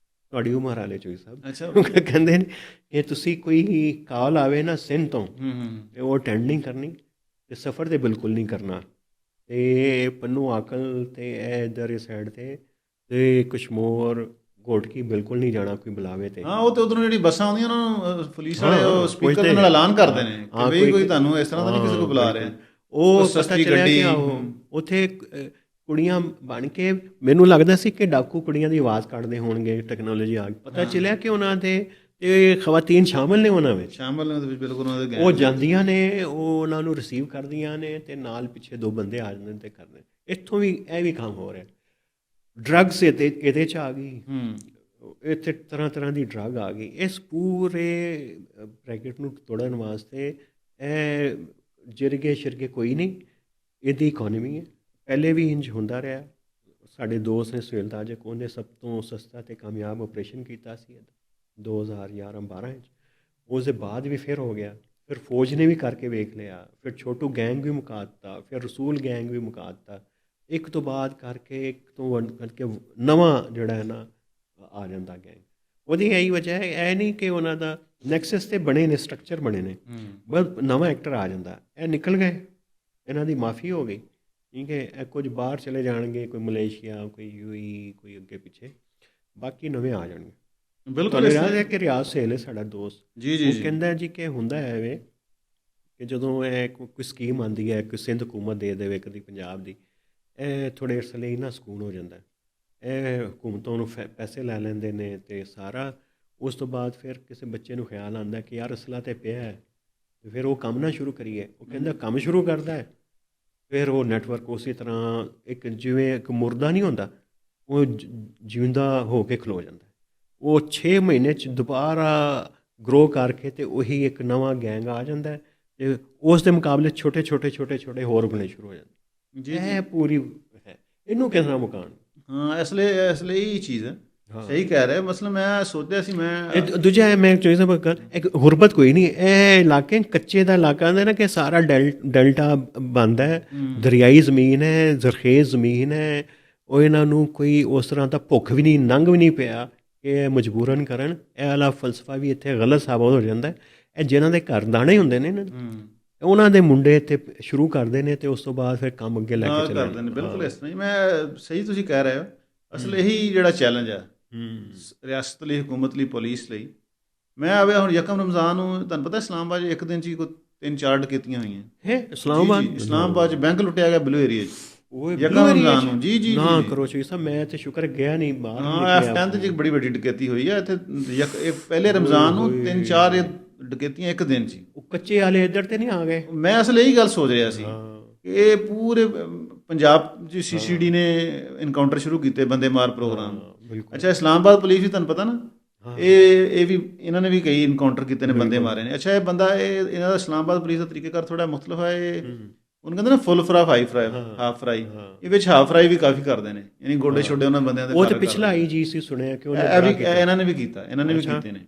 ਤੁਹਾਡੀ ਉਮਰ ਵਾਲੇ ਚੋਈ ਸਾਹਿਬ। ਅੱਛਾ, ਕਹਿੰਦੇ ਨੇ ਕਿ ਤੁਸੀਂ ਕੋਈ ਕਾਲ ਆਵੇ ਨਾ ਸਿੰਧ ਤੋਂ, ਅਤੇ ਉਹ ਅਟੈਂਡ ਨਹੀਂ ਕਰਨੀ, ਅਤੇ ਸਫ਼ਰ ਤਾਂ ਬਿਲਕੁਲ ਨਹੀਂ ਕਰਨਾ। ਅਤੇ ਪੰਨੂ ਆਕਲ ਅਤੇ ਇਹ ਇੱਧਰ ਇਸ ਸਾਈਡ 'ਤੇ ਕਸ਼ਮੋਰ ਘੋਟਕੀ ਬਿਲਕੁਲ ਨਹੀਂ ਜਾਣਾ ਕੋਈ ਬੁਲਾਵੇ ਤੇ। ਹਾਂ, ਉਹ ਤੇ ਉਧਰੋਂ ਜਿਹੜੀ ਬੱਸਾਂ ਆਉਂਦੀਆਂ ਉਹਨਾਂ ਨੂੰ ਪੁਲਿਸ ਵਾਲੇ ਉਹ ਸਪੀਕਰ ਦੇ ਨਾਲ ਐਲਾਨ ਕਰਦੇ ਨੇ ਕਿ ਬਈ ਕੋਈ ਤੁਹਾਨੂੰ ਇਸ ਤਰ੍ਹਾਂ ਦਾ ਨਹੀਂ ਕਿਸੇ ਕੋਲ ਬੁਲਾ ਰਿਹਾ। ਉਹ ਸਸਤੀ ਗੱਡੀ, ਉੱਥੇ ਕੁੜੀਆਂ ਬਣ ਕੇ, ਮੈਨੂੰ ਲੱਗਦਾ ਸੀ ਕਿ ਡਾਕੂ ਕੁੜੀਆਂ ਦੀ ਆਵਾਜ਼ ਕੱਢਦੇ ਹੋਣਗੇ, ਟੈਕਨੋਲੋਜੀ ਆ ਗਈ। ਪਤਾ ਚੱਲਿਆ ਕਿ ਉਹਨਾਂ ਦੇ ਤੇ ਖਵਾਤੀਨ ਸ਼ਾਮਲ ਨੇ ਉਹਨਾਂ ਵਿੱਚ, ਬਿਲਕੁਲ ਉਹਨਾਂ ਦੇ। ਉਹ ਜਾਂਦੀਆਂ ਨੇ, ਉਹ ਉਹਨਾਂ ਨੂੰ ਰਿਸੀਵ ਕਰਦੀਆਂ ਨੇ, ਅਤੇ ਨਾਲ ਪਿੱਛੇ 2 ਬੰਦੇ ਆ ਜਾਂਦੇ ਤੇ ਕਰਦੇ। ਇੱਥੋਂ ਵੀ ਇਹ ਵੀ ਕੰਮ ਹੋ ਰਿਹਾ। ਡਰੱਗਸ ਇਹਦੇ 'ਚ ਆ ਗਈ, ਇੱਥੇ ਤਰ੍ਹਾਂ ਦੀ ਡਰੱਗ ਆ ਗਈ। ਇਸ ਪੂਰੇ ਬ੍ਰੈਕਟ ਨੂੰ ਤੋੜਨ ਵਾਸਤੇ ਇਹ ਜਿਰਗੇ ਸ਼ਿਰਗੇ ਕੋਈ ਨਹੀਂ, ਇਹਦੀ ਇਕੋਨਮੀ ਹੈ। ਪਹਿਲੇ ਵੀ ਇੰਜ ਹੁੰਦਾ ਰਿਹਾ। ਸਾਡੇ ਦੋਸਤ ਨੇ ਸੁਹੇਲ ਤਾਜਕ, ਉਹਨੇ ਸਭ ਤੋਂ ਸਸਤਾ ਅਤੇ ਕਾਮਯਾਬ ਆਪਰੇਸ਼ਨ ਕੀਤਾ ਸੀ 2011-12 ਵਿੱਚ। ਉਸ ਦੇ ਬਾਅਦ ਵੀ ਫਿਰ ਹੋ ਗਿਆ। ਫਿਰ ਫੌਜ ਨੇ ਵੀ ਕਰਕੇ ਵੇਖ ਲਿਆ, ਫਿਰ ਛੋਟੂ ਗੈਂਗ ਵੀ ਮੁਕਾ ਦਿੱਤਾ, ਫਿਰ ਰਸੂਲ ਗੈਂਗ ਵੀ ਮੁਕਾ ਦਿੱਤਾ। ਇੱਕ ਤੋਂ ਬਾਅਦ ਕਰਕੇ ਇੱਕ ਤੋਂ ਕਰਕੇ ਨਵਾਂ ਜਿਹੜਾ ਹੈ ਨਾ ਆ ਜਾਂਦਾ ਗੈਂਗ। ਉਹਦੀ ਇਹੀ ਵਜ੍ਹਾ ਹੈ, ਇਹ ਨਹੀਂ ਕਿ ਉਹਨਾਂ ਦਾ ਨੈਕਸਸ ਤੇ ਬਣੇ ਨੇ, ਸਟਰਕਚਰ ਬਣੇ ਨੇ, ਬਸ ਨਵਾਂ ਐਕਟਰ ਆ ਜਾਂਦਾ। ਇਹ ਨਿਕਲ ਗਏ, ਇਹਨਾਂ ਦੀ ਮਾਫੀ ਹੋ ਗਈ, ਠੀਕ ਹੈ। ਇਹ ਕੁਝ ਬਾਹਰ ਚਲੇ ਜਾਣਗੇ, ਕੋਈ ਮਲੇਸ਼ੀਆ, ਕੋਈ ਯੂਈ, ਕੋਈ ਅੱਗੇ ਪਿੱਛੇ, ਬਾਕੀ ਨਵੇਂ ਆ ਜਾਣਗੇ। ਬਿਲਕੁਲ ਯਾਦ ਹੈ ਕਿ ਰਿਆਜ਼ ਸਹੇਲ ਹੈ ਸਾਡਾ ਦੋਸਤ, ਜੀ ਜੀ ਉਹ ਕਹਿੰਦਾ ਜੀ ਕਿ ਹੁੰਦਾ ਹੈ ਐਵੇਂ ਕਿ ਜਦੋਂ ਇਹ ਕੋਈ ਸਕੀਮ ਆਉਂਦੀ ਹੈ, ਕੋਈ ਸਿੰਧ ਹਕੂਮਤ ਦੇ ਦੇਵੇ ਕਦੀ ਪੰਜਾਬ ਦੀ, ਇਹ ਥੋੜ੍ਹੇ ਅਰਸੇ ਲਈ ਨਾ ਸਕੂਨ ਹੋ ਜਾਂਦਾ। ਇਹ ਹਕੂਮਤੋਂ ਨੂੰ ਪੈਸੇ ਲੈ ਲੈਂਦੇ ਨੇ ਅਤੇ ਸਾਰਾ ਉਸ ਤੋਂ ਬਾਅਦ ਫਿਰ ਕਿਸੇ ਬੱਚੇ ਨੂੰ ਖਿਆਲ ਆਉਂਦਾ ਕਿ ਯਾਰ ਅਸਲਾ ਤਾਂ ਪਿਆ ਹੈ, ਅਤੇ ਫਿਰ ਉਹ ਕੰਮ ਨਾ ਸ਼ੁਰੂ ਕਰੀਏ। ਉਹ ਕਹਿੰਦਾ ਕੰਮ ਸ਼ੁਰੂ ਕਰਦਾ ਹੈ, ਫਿਰ ਉਹ ਨੈਟਵਰਕ ਉਸੇ ਤਰ੍ਹਾਂ ਇੱਕ ਜਿਵੇਂ ਇੱਕ ਮੁਰਦਾ ਨਹੀਂ ਹੁੰਦਾ, ਉਹ ਜਿਉਂਦਾ ਹੋ ਕੇ ਖਲੋ ਜਾਂਦਾ। ਉਹ 6 ਮਹੀਨੇ 'ਚ ਦੁਬਾਰਾ ਗਰੋ ਕਰਕੇ ਅਤੇ ਉਹੀ ਇੱਕ ਨਵਾਂ ਗੈਂਗ ਆ ਜਾਂਦਾ ਅਤੇ ਉਸ ਦੇ ਮੁਕਾਬਲੇ ਛੋਟੇ ਛੋਟੇ ਛੋਟੇ ਛੋਟੇ ਹੋਰ ਬਣੇ ਸ਼ੁਰੂ ਹੋ ਜਾਂਦੇ। ਜੀ ਇਹ ਪੂਰੀ ਹੈ, ਇਹਨੂੰ ਕਿਸ ਤਰ੍ਹਾਂ ਮੁਕਾਉਣ। ਹਾਂ, ਇਸ ਲਈ ਇਹ ਚੀਜ਼ ਹੈ, ਸਹੀ ਕਹਿ ਰਹੇ। ਮਸਲਨ ਮੈਂ ਸੋਚਿਆ ਸੀ, ਮੈਂ ਦੂਜਾ ਹੈ, ਮੈਂ ਚੋਇਸ ਇੱਕ ਗੁਰਬਤ ਕੋਈ ਨਹੀਂ, ਇਹ ਇਲਾਕੇ ਕੱਚੇ ਦਾ ਇਲਾਕਾ ਹੁੰਦਾ ਨਾ ਕਿ ਸਾਰਾ ਡੈਲਟਾ ਬਣਦਾ ਹੈ, ਦਰਿਆਈ ਜ਼ਮੀਨ ਹੈ, ਜ਼ਰਖੇਜ਼ ਜ਼ਮੀਨ ਹੈ। ਉਹ ਇਹਨਾਂ ਨੂੰ ਕੋਈ ਉਸ ਤਰ੍ਹਾਂ ਦਾ ਭੁੱਖ ਵੀ ਨਹੀਂ, ਨੰਗ ਵੀ ਨਹੀਂ ਪਿਆ ਕਿ ਇਹ ਮਜਬੂਰਨ ਕਰਨ। ਇਹ ਵਾਲਾ ਫਲਸਫਾ ਵੀ ਇੱਥੇ ਗਲਤ ਸਾਬਤ ਹੋ ਜਾਂਦਾ। ਇਹ ਜਿਨ੍ਹਾਂ ਦੇ ਘਰ ਦਾਣੇ ਹੁੰਦੇ ਨੇ ਨਾ, ਉਹਨਾਂ ਦੇ ਮੁੰਡੇ ਇੱਥੇ ਸ਼ੁਰੂ ਕਰਦੇ ਨੇ ਅਤੇ ਉਸ ਤੋਂ ਬਾਅਦ ਫਿਰ ਕੰਮ ਅੱਗੇ ਲੈ ਕੇ ਚੱਲਦੇ ਕਰਦੇ ਨੇ। ਬਿਲਕੁਲ ਇਸ ਤਰ੍ਹਾਂ ਹੀ, ਮੈਂ ਸਹੀ ਤੁਸੀਂ ਕਹਿ ਰਹੇ ਹੋ। ਅਸਲ ਇਹੀ ਜਿਹੜਾ ਚੈਲੰਜ ਹੈ ਰਿਆਸਤ ਲਈ, ਹਕੂਮਤ ਲਈ, ਪੁਲਿਸ ਲਈ। ਮੈਂ ਆਵੇ ਹੁਣ ਯਕਮ ਰਮਜ਼ਾਨ ਨੂੰ, ਤੁਹਾਨੂੰ ਪਤਾ ਇਸਲਾਮਾਬਾਦ 'ਚ ਇੱਕ ਦਿਨ 'ਚ ਹੀ ਕੋਈ 3-4 ਡਕੈਤੀਆਂ ਹੋਈਆਂ ਹੈ। ਇਸਲਾਮਾਬਾਦ 'ਚ ਬੈਂਕ ਲੁੱਟਿਆ ਗਿਆ ਬਲੂ ਏਰੀਆ 'ਚ ਯਕਮ ਰਮਜ਼ਾਨ ਨੂੰ। ਜੀ ਜੀ ਨਾ ਕਰੋ ਚੋਈ ਸਾਹਿਬ, ਮੈਂ ਤੇ ਸ਼ੁਕਰ ਗਿਆ ਨਹੀਂ ਬਾਹਰ। ਹਾਂ, F10 'ਚ ਇੱਕ ਬੜੀ ਵੱਡੀ ਡਕੈਤੀ ਹੋਈ ਹੈ ਇੱਥੇ। ਇਹ ਪਹਿਲੇ ਰਮਜ਼ਾਨ ਨੂੰ 3-4 ਡਕੈਤੀਆਂ ਇੱਕ ਦਿਨ 'ਚ। ਉਹ ਕੱਚੇ ਵਾਲੇ ਇੱਧਰ ਤੇ ਨਹੀਂ ਆ ਗਏ। ਮੈਂ ਅਸਲ ਇਹੀ ਗੱਲ ਸੋਚ ਰਿਹਾ ਸੀ ਕਿ ਇਹ ਪੂਰੇ ਪੰਜਾਬ 'ਚ CCD ਨੇ ਇਨਕਾਊਂਟਰ ਸ਼ੁਰੂ ਕੀਤੇ, ਬੰਦੇ ਮਾਰ ਪ੍ਰੋਗਰਾਮ। ਅੱਛਾ, ਇਸਲਾਮਾਬਾਦ ਪੁਲਿਸ ਵੀ ਤੁਹਾਨੂੰ ਪਤਾ ਨਾ, ਇਹ ਵੀ ਇਹਨਾਂ ਨੇ ਵੀ ਕਈ ਇਨਕਾਊਂਟਰ ਕੀਤੇ ਨੇ, ਬੰਦੇ ਮਾਰੇ ਨੇ। ਅੱਛਾ, ਇਹ ਬੰਦਾ ਇਹਨਾਂ ਦਾ ਇਸਲਾਮਾਬਾਦ ਪੁਲਿਸ ਦਾ ਤਰੀਕੇਕਾਰ ਥੋੜ੍ਹਾ ਮੁਖਤਲਿਫ ਹੈ। ਉਹਨੂੰ ਕਹਿੰਦੇ ਨਾ ਫੁੱਲ ਫਰਾਈ, ਹਾਫ ਫਰਾਈ। ਇਹ ਵਿੱਚ ਹਾਫ ਫਰਾਈ ਵੀ ਕਾਫੀ ਕਰਦੇ ਨੇ, ਯਾਨੀ ਗੋਡੇ ਛੋਡੇ ਉਹਨਾਂ ਬੰਦਿਆਂ ਦੇ। ਉਹ ਤੇ ਪਿਛਲਾ IGC ਸੁਣਿਆ ਕਿ ਇਹਨਾਂ ਨੇ ਵੀ ਕੀਤਾ, ਇਹਨਾਂ ਨੇ ਵੀ ਕੀਤੇ ਨੇ।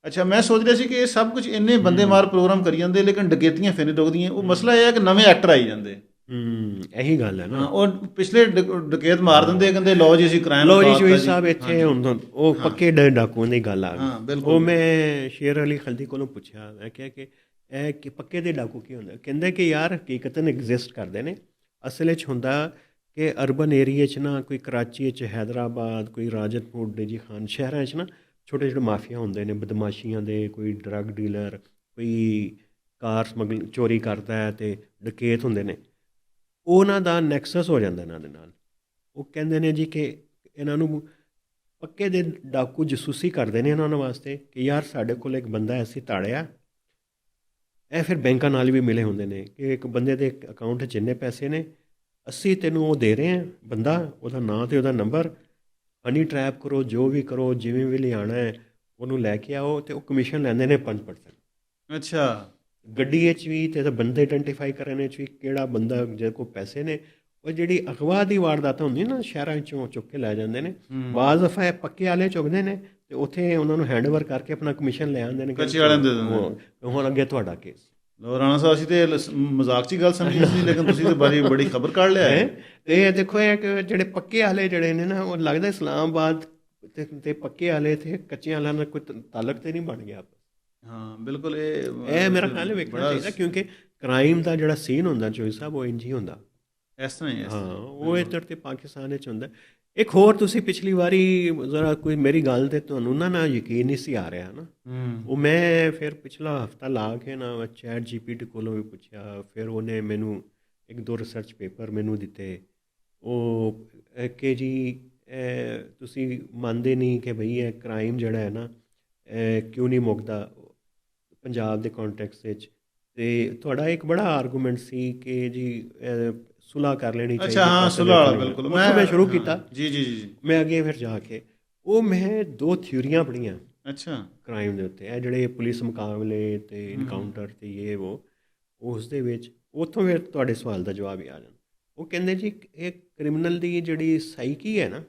ਅੱਛਾ, ਮੈਂ ਸੋਚ ਰਿਹਾ ਸੀ ਕਿ ਇਹ ਸਭ ਕੁਝ ਇੰਨੇ ਬੰਦੇ ਮਾਰ ਪ੍ਰੋਗਰਾਮ ਕਰੀ ਜਾਂਦੇ, ਲੇਕਿਨ ਡਕੈਤੀਆਂ ਫਿਰ ਨਹੀਂ ਰੁਕਦੀਆਂ। ਉਹ ਮਸਲਾ ਇਹ ਹੈ ਕਿ ਨਵੇਂ ਐਕਟਰ ਆਈ ਜਾਂਦੇ। ਇਹੀ ਗੱਲ ਹੈ ਨਾ। ਉਹ ਪਿਛਲੇ ਡਕੈਤ ਮਾਰ ਦਿੰਦੇ, ਕਹਿੰਦੇ ਲਓ ਜੀ ਅਸੀਂ ਕ੍ਰਾਈਮ। ਲਓ ਜੀ ਸ਼ੋਈ ਸਾਹਿਬ, ਇੱਥੇ ਹੁਣ ਉਹ ਪੱਕੇ ਡਾਕੂਆਂ ਦੀ ਗੱਲ ਆ ਗਈ। ਉਹ ਮੈਂ ਸ਼ੇਰ ਅਲੀ ਖਲਦੀ ਕੋਲੋਂ ਪੁੱਛਿਆ, ਮੈਂ ਕਿਹਾ ਕਿ ਇਹ ਕਿ ਪੱਕੇ ਦੇ ਡਾਕੂ ਕੀ ਹੁੰਦਾ। ਕਹਿੰਦੇ ਕਿ ਯਾਰ ਹਕੀਕਤਨ ਐਗਜ਼ਿਸਟ ਕਰਦੇ ਨੇ। ਅਸਲ 'ਚ ਹੁੰਦਾ ਕਿ ਅਰਬਨ ਏਰੀਏ 'ਚ ਨਾ, ਕੋਈ ਕਰਾਚੀ 'ਚ, ਹੈਦਰਾਬਾਦ, ਕੋਈ ਰਾਜਨਪੁਰ, ਡੇਜੀ ਖਾਨ ਸ਼ਹਿਰਾਂ 'ਚ ਨਾ ਛੋਟੇ ਛੋਟੇ ਮਾਫੀਆ ਹੁੰਦੇ ਨੇ ਬਦਮਾਸ਼ੀਆਂ ਦੇ। ਕੋਈ ਡਰੱਗ ਡੀਲਰ, ਕੋਈ ਕਾਰ ਸਮਗਲ ਚੋਰੀ ਕਰਦਾ ਹੈ ਅਤੇ ਡਕੈਤ ਹੁੰਦੇ ਨੇ। ਉਹਨਾਂ ਦਾ ਨੈਕਸਸ ਹੋ ਜਾਂਦਾ ਇਹਨਾਂ ਦੇ ਨਾਲ। ਉਹ ਕਹਿੰਦੇ ਨੇ ਜੀ ਕਿ ਇਹਨਾਂ ਨੂੰ ਪੱਕੇ ਦੇ ਡਾਕੂ ਜਸੂਸੀ ਕਰਦੇ ਨੇ ਇਹਨਾਂ ਵਾਸਤੇ ਕਿ ਯਾਰ ਸਾਡੇ ਕੋਲ ਇੱਕ ਬੰਦਾ ਅਸੀਂ ਤਾੜਿਆ। ਇਹ ਫਿਰ ਬੈਂਕਾਂ ਨਾਲ ਵੀ ਮਿਲੇ ਹੁੰਦੇ ਨੇ ਕਿ ਇੱਕ ਬੰਦੇ ਦੇ ਅਕਾਊਂਟ 'ਚ ਇੰਨੇ ਪੈਸੇ ਨੇ, ਅਸੀਂ ਤੈਨੂੰ ਉਹ ਦੇ ਰਹੇ ਹਾਂ ਬੰਦਾ, ਉਹਦਾ ਨਾਂ ਅਤੇ ਉਹਦਾ ਨੰਬਰ, ਹਨੀ ਟਰੈਪ ਕਰੋ, ਜੋ ਵੀ ਕਰੋ, ਜਿਵੇਂ ਵੀ ਲਿਆਉਣਾ ਹੈ ਉਹਨੂੰ ਲੈ ਕੇ ਆਓ, ਅਤੇ ਉਹ ਕਮਿਸ਼ਨ ਲੈਂਦੇ ਨੇ 5%। ਅੱਛਾ, ਗੱਡੀ 'ਚ ਵੀ ਅਤੇ ਬੰਦੇ ਆਈਡੈਂਟੀਫਾਈ ਕਰਨ 'ਚ ਵੀ ਕਿਹੜਾ ਬੰਦਾ ਜਿਹਦੇ ਕੋਲ ਪੈਸੇ ਨੇ। ਉਹ ਜਿਹੜੀ ਅਗਵਾ ਦੀ ਵਾਰਦਾਤਾਂ ਹੁੰਦੀਆਂ ਨਾ, ਸ਼ਹਿਰਾਂ 'ਚੋਂ ਚੁੱਕ ਕੇ ਲੈ ਜਾਂਦੇ ਨੇ। ਬਾਜ਼ ਦਫਾ ਇਹ ਪੱਕੇ ਵਾਲੇ ਚੁੱਕਦੇ ਨੇ ਅਤੇ ਉੱਥੇ ਉਹਨਾਂ ਨੂੰ ਹੈਂਡਓਵਰ ਕਰਕੇ ਆਪਣਾ ਕਮਿਸ਼ਨ ਲੈ ਆਉਂਦੇ ਨੇ। ਕੱਚੇ ਵਾਲਿਆਂ ਦੇ ਦਿੰਦੇ। ਹੁਣ ਅੱਗੇ ਤੁਹਾਡਾ ਕੇਸ। ਰਾਣਾ ਸਾਹਿਬ, ਅਸੀਂ ਤੇ ਮਜ਼ਾਕ 'ਚ ਗੱਲ ਸਮਝੀ ਸੀ, ਲੇਕਿਨ ਤੁਸੀਂ ਤਾਂ ਬੜੀ ਖਬਰ ਕੱਢ ਲਿਆ ਹੈ। ਅਤੇ ਇਹ ਦੇਖੋ, ਇਹ ਕਿ ਜਿਹੜੇ ਪੱਕੇ ਵਾਲੇ ਜਿਹੜੇ ਨੇ ਨਾ, ਉਹ ਲੱਗਦਾ ਇਸਲਾਮਾਬਾਦ ਅਤੇ ਪੱਕੇ ਵਾਲੇ ਅਤੇ ਕੱਚੇ ਵਾਲਿਆਂ ਨਾਲ ਕੋਈ ਤਾਲੁਕ ਤਾਂ ਨਹੀਂ ਬਣ ਗਿਆ। ਹਾਂ, ਬਿਲਕੁਲ। ਇਹ ਮੇਰਾ ਖਿਆਲ ਵੇਖਣਾ ਚਾਹੀਦਾ, ਕਿਉਂਕਿ ਕ੍ਰਾਈਮ ਦਾ ਜਿਹੜਾ ਸੀਨ ਹੁੰਦਾ ਚੋਈ ਸਾਹਿਬ, ਉਹ ਇੰਝ ਹੀ ਹੁੰਦਾ। ਇਸ ਤਰ੍ਹਾਂ ਹੀ। ਹਾਂ, ਉਹ ਇੱਧਰ ਤੇ ਪਾਕਿਸਤਾਨ 'ਚ ਹੁੰਦਾ। ਇੱਕ ਹੋਰ, ਤੁਸੀਂ ਪਿਛਲੀ ਵਾਰੀ ਜ਼ਰਾ ਕੋਈ ਮੇਰੀ ਗੱਲ 'ਤੇ ਤੁਹਾਨੂੰ ਨਾ ਯਕੀਨ ਨਹੀਂ ਸੀ ਆ ਰਿਹਾ ਨਾ। ਉਹ ਮੈਂ ਫਿਰ ਪਿਛਲਾ ਹਫਤਾ ਲਾ ਕੇ ਨਾ ChatGPT ਕੋਲੋਂ ਵੀ ਪੁੱਛਿਆ, ਫਿਰ ਉਹਨੇ ਮੈਨੂੰ 1-2 ਰਿਸਰਚ ਪੇਪਰ ਮੈਨੂੰ ਦਿੱਤੇ। ਉਹ ਕਿ ਜੀ ਤੁਸੀਂ ਮੰਨਦੇ ਨਹੀਂ ਕਿ ਬਈ ਇਹ ਕ੍ਰਾਈਮ ਜਿਹੜਾ ਹੈ ਨਾ, ਕਿਉਂ ਨਹੀਂ ਮੁੱਕਦਾ ਪੰਜਾਬ ਦੇ ਕੰਟੈਕਸਟ ਵਿੱਚ। ਅਤੇ ਤੁਹਾਡਾ ਇੱਕ ਬੜਾ ਆਰਗੂਮੈਂਟ ਸੀ ਕਿ ਜੀ ਸੁਲ੍ਹਾ ਕਰ ਲੈਣੀ ਚਾਹੀਦੀ। ਅੱਛਾ, ਹਾਂ, ਸੁਲ੍ਹਾ, ਬਿਲਕੁਲ। ਮੈਂ ਸ਼ੁਰੂ ਕੀਤਾ। ਜੀ ਜੀ ਜੀ। ਮੈਂ ਅੱਗੇ ਫਿਰ ਜਾ ਕੇ ਮੈਂ 2 ਥਿਊਰੀਆਂ ਪੜ੍ਹੀਆਂ। ਅੱਛਾ, ਕ੍ਰਾਈਮ ਦੇ ਉੱਤੇ, ਇਹ ਜਿਹੜੇ ਪੁਲਿਸ ਮੁਕਾਬਲੇ ਅਤੇ ਇਨਕਾਊਂਟਰ ਅਤੇ ਇਹ ਉਸ ਦੇ ਵਿੱਚ ਉੱਥੋਂ ਫਿਰ ਤੁਹਾਡੇ ਸਵਾਲ ਦਾ ਜਵਾਬ ਹੀ ਆ ਜਾਂਦਾ। ਉਹ ਕਹਿੰਦੇ ਜੀ ਇਹ ਕ੍ਰਿਮੀਨਲ ਦੀ ਜਿਹੜੀ ਸਾਈਕੀ ਹੈ ਨਾ,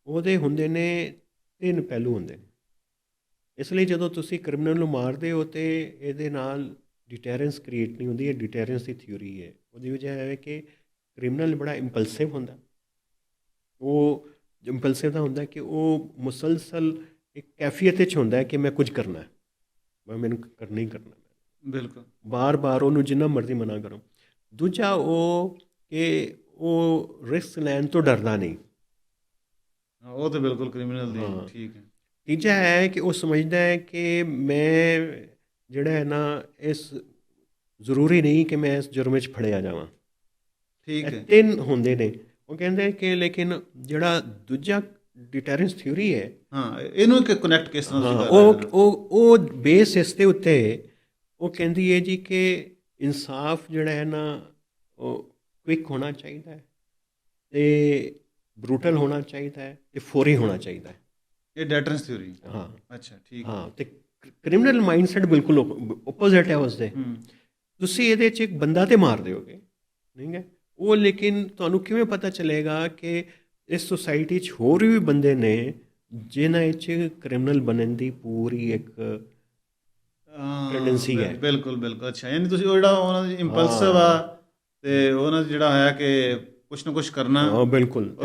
ਉਹਦੇ ਹੁੰਦੇ ਨੇ 3 ਪਹਿਲੂ ਹੁੰਦੇ ਨੇ। ਇਸ ਲਈ ਜਦੋਂ ਤੁਸੀਂ ਕ੍ਰਿਮੀਨਲ ਨੂੰ ਮਾਰਦੇ ਹੋ ਤੇ ਇਹਦੇ ਨਾਲ ਡਿਟੈਰੈਂਸ ਕ੍ਰੀਏਟ ਨਹੀਂ ਹੁੰਦੀ। ਇਹ ਡਿਟੈਰੈਂਸ ਦੀ ਥਿਊਰੀ ਹੈ। ਉਹਦੀ ਵਜ੍ਹਾ ਹੈ ਕਿ ਕ੍ਰਿਮੀਨਲ ਬੜਾ ਇੰਪਲਸਿਵ ਹੁੰਦਾ। ਉਹ ਇੰਪਲਸਿਵ ਦਾ ਹੁੰਦਾ ਕਿ ਉਹ ਮੁਸਲਸਲ ਇੱਕ ਕੈਫੀਅਤ 'ਚ ਹੁੰਦਾ ਕਿ ਮੈਂ ਕੁਝ ਕਰਨਾ ਹੈ, ਮੈਨੂੰ ਕਰਨਾ ਹੀ ਕਰਨਾ। ਬਿਲਕੁਲ। ਬਾਰ-ਬਾਰ ਉਹਨੂੰ ਜਿੰਨਾ ਮਰਜ਼ੀ ਮਨਾ ਕਰੋ। ਦੂਜਾ ਉਹ ਕਿ ਉਹ ਰਿਸਕ ਲੈਣ ਤੋਂ ਡਰਦਾ ਨਹੀਂ। ਉਹ ਤਾਂ ਬਿਲਕੁਲ ਕ੍ਰਿਮੀਨਲ ਦੀ ਠੀਕ ਹੈ। ਤੀਜਾ ਹੈ ਕਿ ਉਹ ਸਮਝਦਾ ਹੈ ਕਿ ਮੈਂ ਜਿਹੜਾ ਹੈ ਨਾ, ਇਸ ਜ਼ਰੂਰੀ ਨਹੀਂ ਕਿ ਮੈਂ ਇਸ ਜੁਰਮ 'ਚ ਫੜਿਆ ਜਾਵਾਂ। ਠੀਕ ਹੈ। ਤਿੰਨ ਹੁੰਦੇ ਨੇ। ਉਹ ਕਹਿੰਦੇ ਕਿ ਲੇਕਿਨ ਜਿਹੜਾ ਦੂਜਾ ਡਿਟੈਰੈਂਸ ਥਿਊਰੀ ਹੈ, ਹਾਂ, ਇਹਨੂੰ ਇੱਕ ਕਨੈਕਟ ਕਿਸ ਤਰ੍ਹਾਂ ਤੁਸੀਂ ਕਰ ਰਹੇ ਹੋ? ਉਹ ਬੇਸ ਇਸ ਦੇ ਉੱਤੇ ਉਹ ਕਹਿੰਦੀ ਹੈ ਜੀ ਕਿ ਇਨਸਾਫ ਜਿਹੜਾ ਹੈ ਨਾ ਉਹ ਕੁਇਕ ਹੋਣਾ ਚਾਹੀਦਾ ਹੈ ਅਤੇ ਬਰੂਟਲ ਹੋਣਾ ਚਾਹੀਦਾ ਹੈ ਅਤੇ ਫੌਰੀ ਹੋਣਾ ਚਾਹੀਦਾ ਹੈ। ਇਹ ਡੈਟਰੈਂਸ ਥਿਊਰੀ। ਹਾਂ, ਅੱਛਾ, ਠੀਕ। ਹਾਂ, ਅਤੇ ਕ੍ਰਿਮੀਨਲ ਮਾਈਂਡਸੈਟ ਬਿਲਕੁਲ ਓਪੋਜ਼ਿਟ ਹੈ ਉਸਦੇ। ਤੁਸੀਂ ਇਹਦੇ 'ਚ ਇੱਕ ਬੰਦਾ ਤਾਂ ਮਾਰ ਦਿਓਗੇ, ਠੀਕ ਹੈ, ਉਹ ਲੇਕਿਨ ਤੁਹਾਨੂੰ ਕਿਵੇਂ ਪਤਾ ਚੱਲੇਗਾ ਕਿ ਇਸ ਸੁਸਾਇਟੀ 'ਚ ਹੋਰ ਵੀ ਬੰਦੇ ਨੇ ਜਿਨ੍ਹਾਂ 'ਚ ਕ੍ਰਿਮੀਨਲ ਬਣਨ ਦੀ ਪੂਰੀ ਇੱਕ ਟੈਂਡੈਂਸੀ ਹੈ। ਬਿਲਕੁਲ ਬਿਲਕੁਲ। ਅੱਛਾ, ਯਾਨੀ ਤੁਸੀਂ ਉਹ ਜਿਹੜਾ ਉਹਨਾਂ ਦੀ ਇੰਪਲਸਿਵ ਆ ਅਤੇ ਉਹਨਾਂ ਦਾ ਜਿਹੜਾ ਹੈ ਕਿ ਕੁਛ ਨਾ ਕੁਛ ਕਰਨਾ। ਬਿਲਕੁਲ।